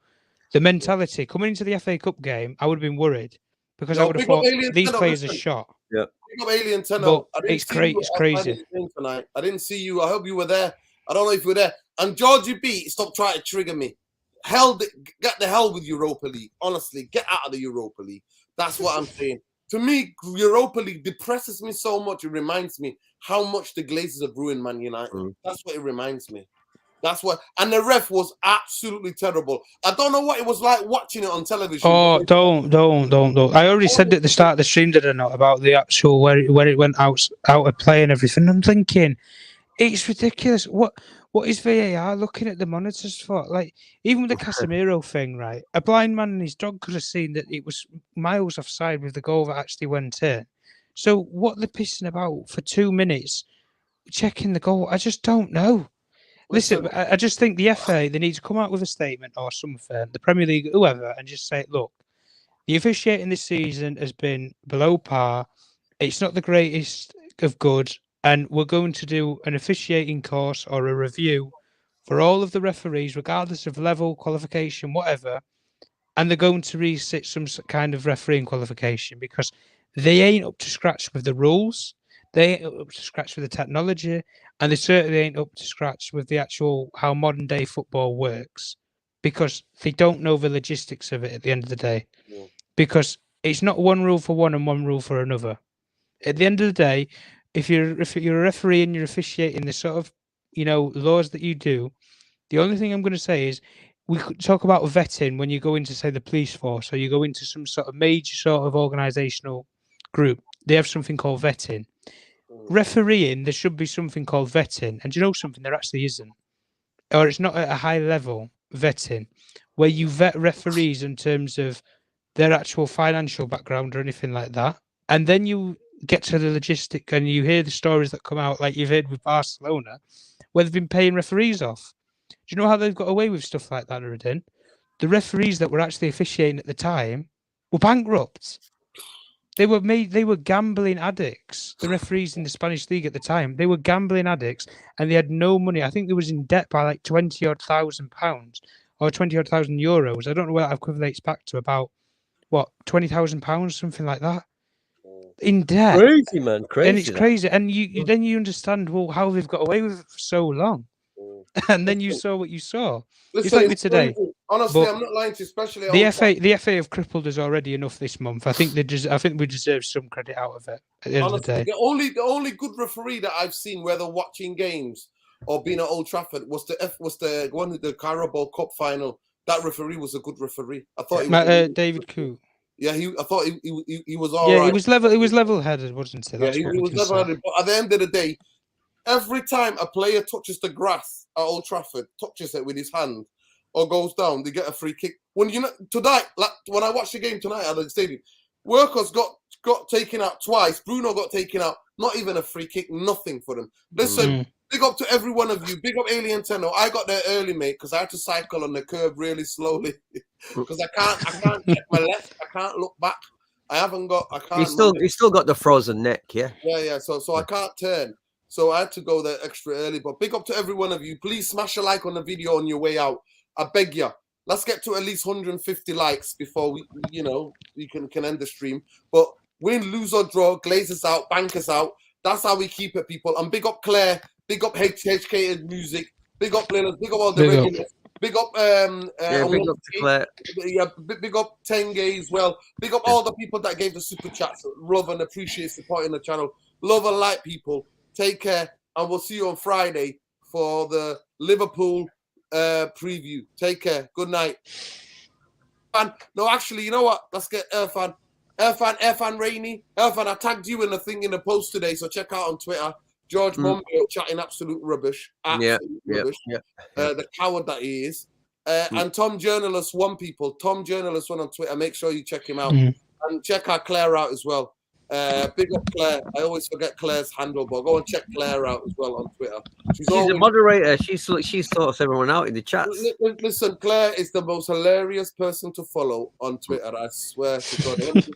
the mentality coming into the FA Cup game, I would have been worried, because I would have thought these players are shot. Yeah, Alien Tenno. It's crazy. Tonight, I didn't see you. I hope you were there. I don't know if you were there. And Georgie B, stop trying to trigger me. Get the hell with Europa League. Honestly, get out of the Europa League. That's what I'm saying. To me, Europa League depresses me so much. It reminds me how much the Glazers have ruined Man United. That's what it reminds me. That's what. And the ref was absolutely terrible. I don't know what it was like watching it on television. Oh, don't. I already said at the start of the stream, did I not, about the actual where it went out of play and everything. I'm thinking, it's ridiculous. What is VAR looking at the monitors for? Like, even with the Casemiro thing, right? A blind man and his dog could have seen that it was miles offside with the goal that actually went in. So what they're pissing about for 2 minutes, checking the goal, I just don't know. Listen, I just think the FA, they need to come out with a statement or something, the Premier League, whoever, and just say, look, the officiating this season has been below par. It's not the greatest of good. And we're going to do an officiating course or a review for all of the referees, regardless of level, qualification, whatever. And they're going to resit some kind of refereeing qualification, because they ain't up to scratch with the rules. They ain't up to scratch with the technology. And they certainly ain't up to scratch with the actual how modern day football works, because they don't know the logistics of it at the end of the day. Yeah. Because it's not one rule for one and one rule for another. At the end of the day, if you're a referee and you're officiating the sort of, laws that you do, the only thing I'm going to say is we could talk about vetting when you go into, say, the police force, or you go into some sort of major sort of organisational group. they have something called vetting. Refereeing, there should be something called vetting, and do you know something? There actually isn't, or it's not at a high level vetting, where you vet referees in terms of their actual financial background or anything like that, and then you get to the logistic and you hear the stories that come out, like you've heard with Barcelona, where they've been paying referees off. Do you know how they've got away with stuff like that, Nuruddin? The referees that were actually officiating at the time were bankrupt. They were gambling addicts. The referees in the Spanish league at the time, they were gambling addicts, and they had no money. I think they was in debt by like £20,000 or €20,000. I don't know what that equates back to, about what, £20,000, something like that, in debt. Crazy, man, crazy. And it's crazy. And you then you understand, well, how they've got away with it for so long. And then you saw what you saw. Listen, it's like with today. crazy. Honestly, But I'm not lying to you, especially the FA have crippled us already enough this month. I think we deserve some credit out of it at the end of the day. The only good referee that I've seen, whether watching games or being at Old Trafford, was the one with the Carabao Cup final. That referee was a good referee. I thought he was David Koo. Yeah, I thought he was all right. Yeah, he was level-headed, wasn't he? That's he was level-headed. But at the end of the day, every time a player touches the grass at Old Trafford, touches it with his hand, or goes down, they get a free kick. When tonight, like when I watched the game tonight at the stadium, Workers got taken out twice. Bruno got taken out. Not even a free kick. Nothing for them. Listen, big up to every one of you. Big up Alien Tenno. I got there early, mate, because I had to cycle on the curb really slowly because I can't check my left. I can't look back. I can't. He's still got the frozen neck, yeah. Yeah. So I can't turn. So I had to go there extra early. But big up to every one of you. Please smash a like on the video on your way out. I beg you. Let's get to at least 150 likes before we can end the stream. But win, lose or draw, Glazers out, Bankers out. That's how we keep it, people. And big up Claire, big up HK Music, big up Lillard, big up all the regulars, big up big up to Claire. Yeah, big up Tenge as well. Big up all the people that gave the super chats. Love and appreciate supporting the channel. Love and like, people. Take care, and we'll see you on Friday for the Liverpool preview. Take care. Good night. And no, actually, you know what? Let's get Irfan Rainey. Irfan, I tagged you in the thing in the post today, so check out on Twitter. George Monbiot chatting absolute rubbish. Absolute rubbish. The coward that he is. And Tom Journalist One, people. Tom Journalist One on Twitter. Make sure you check him out. And check our Claire out as well. Big up Claire. I always forget Claire's handle, but go and check Claire out as well on Twitter. She's a moderator. She sorts everyone out in the chats. Listen, Claire is the most hilarious person to follow on Twitter. I swear to God.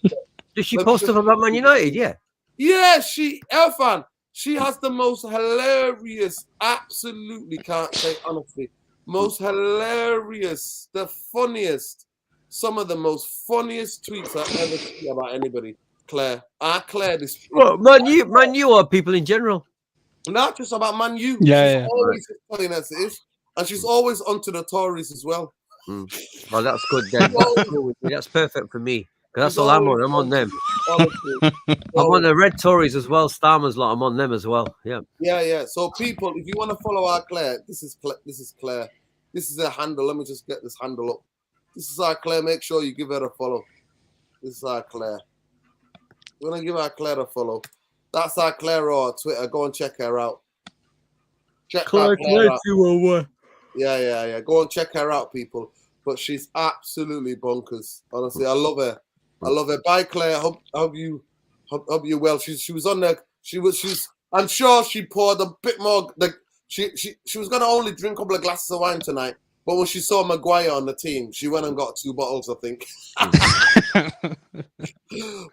Does she post stuff about Man United? Yeah. Yeah, Irfan. She has the most hilarious. Absolutely can't say honestly. Most hilarious, the funniest. Some of the most funniest tweets I've ever seen about anybody. Claire, Claire, this. Well, Man U or people in general. Not just about Man U. Yeah, she's always funny as it is, and she's always onto the Tories as well. Well, that's good then. That's perfect for me. That's all I'm on. I'm on them. I'm on the Red Tories as well. Starmer's lot. I'm on them as well. Yeah. Yeah. So, people, if you want to follow our Claire, this is Claire. This is her handle. Let me just get this handle up. This is our Claire. Make sure you give her a follow. This is our Claire. We're going to give our Claire a follow. That's our Claire on Twitter. Go and check her out. Check Claire out. 201. Yeah. Go and check her out, people. But she's absolutely bonkers. Honestly, I love her. Bye, Claire. Hope you well. She was on there. I'm sure she poured a bit more. She was going to only drink a couple of glasses of wine tonight. But when she saw Maguire on the team, she went and got 2 bottles, I think.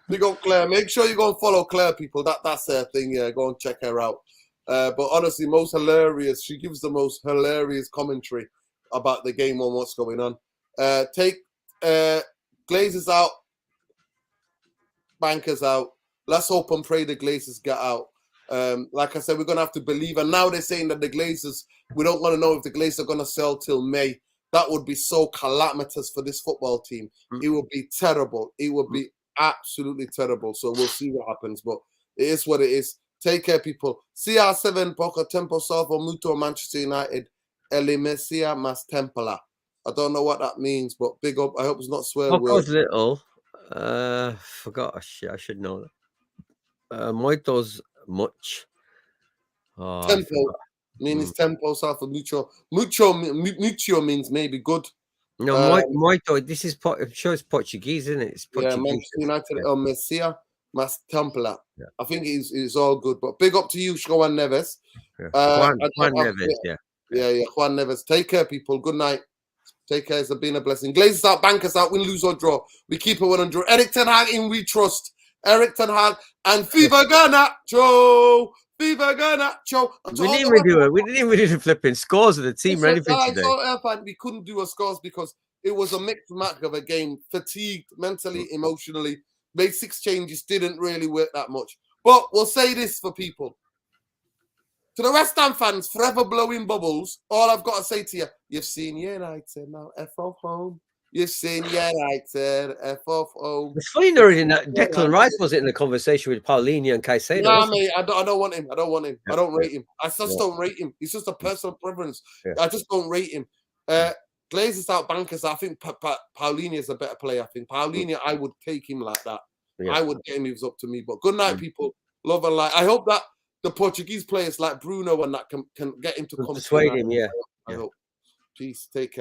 Big up Claire. Make sure you go and follow Claire, people. That's her thing, yeah. Go and check her out. But honestly, most hilarious. She gives the most hilarious commentary about the game and what's going on. Take Glazers out. Bankers out. Let's hope and pray the Glazers get out. Like I said, we're going to have to believe. And now they're saying that the Glazers, we don't want to know if the Glazers are going to sell till May. That would be so calamitous for this football team. It would be terrible. It would be absolutely terrible. So we'll see what happens. But it is what it is. Take care, people. CR7, Poco Tempo Salvo Muto, Manchester United, Elimesia Mas Tempala. I don't know what that means, but big up. I hope it's not swear words. Little. Forgot. I should know that. Moito's much. Oh, I Tempo. forgot. Means tempo south of mucho. Mucho means maybe good. No, Moito. This is I'm sure it's Portuguese, isn't it? It's Yeah, Portuguese. Manchester United. Yeah. Messia mas Templa. Yeah. I think it's all good. But big up to you, Juan Neves. Yeah. Juan Neves. Yeah. Juan Neves. Take care, people. Good night. Take care. It's been a blessing. Glazers out, bankers out, win, lose or draw. We keep it 100. Eric Ten Hag in we trust. Eric Ten Hag and Viva Garnacho. Viva Garnacho. We didn't even do the flipping scores of the team ready for today. We couldn't do a scores because it was a mixed match of a game. Fatigued mentally, emotionally. Made 6 changes, didn't really work that much. But we'll say this for people. To the West Ham fans, forever blowing bubbles, all I've got to say to you, you've seen United now, F off home. You've seen United, F off home. It's funny, Noreen, that Declan Rice wasn't in the conversation with Paulinho and Caicedo. Nah, mate, I don't want him. I don't want him. I don't rate him. I just don't rate him. It's just a personal preference. Yeah. I just don't rate him. Glazers out, bankers. I think Paulinho is a better player. I think Paulinho, I would take him like that. Yeah. I would get him if it was up to me. But good night, people. Love and light. I hope that the Portuguese players like Bruno and that can get him to come. Persuade him, yeah. I hope. Peace. Take care.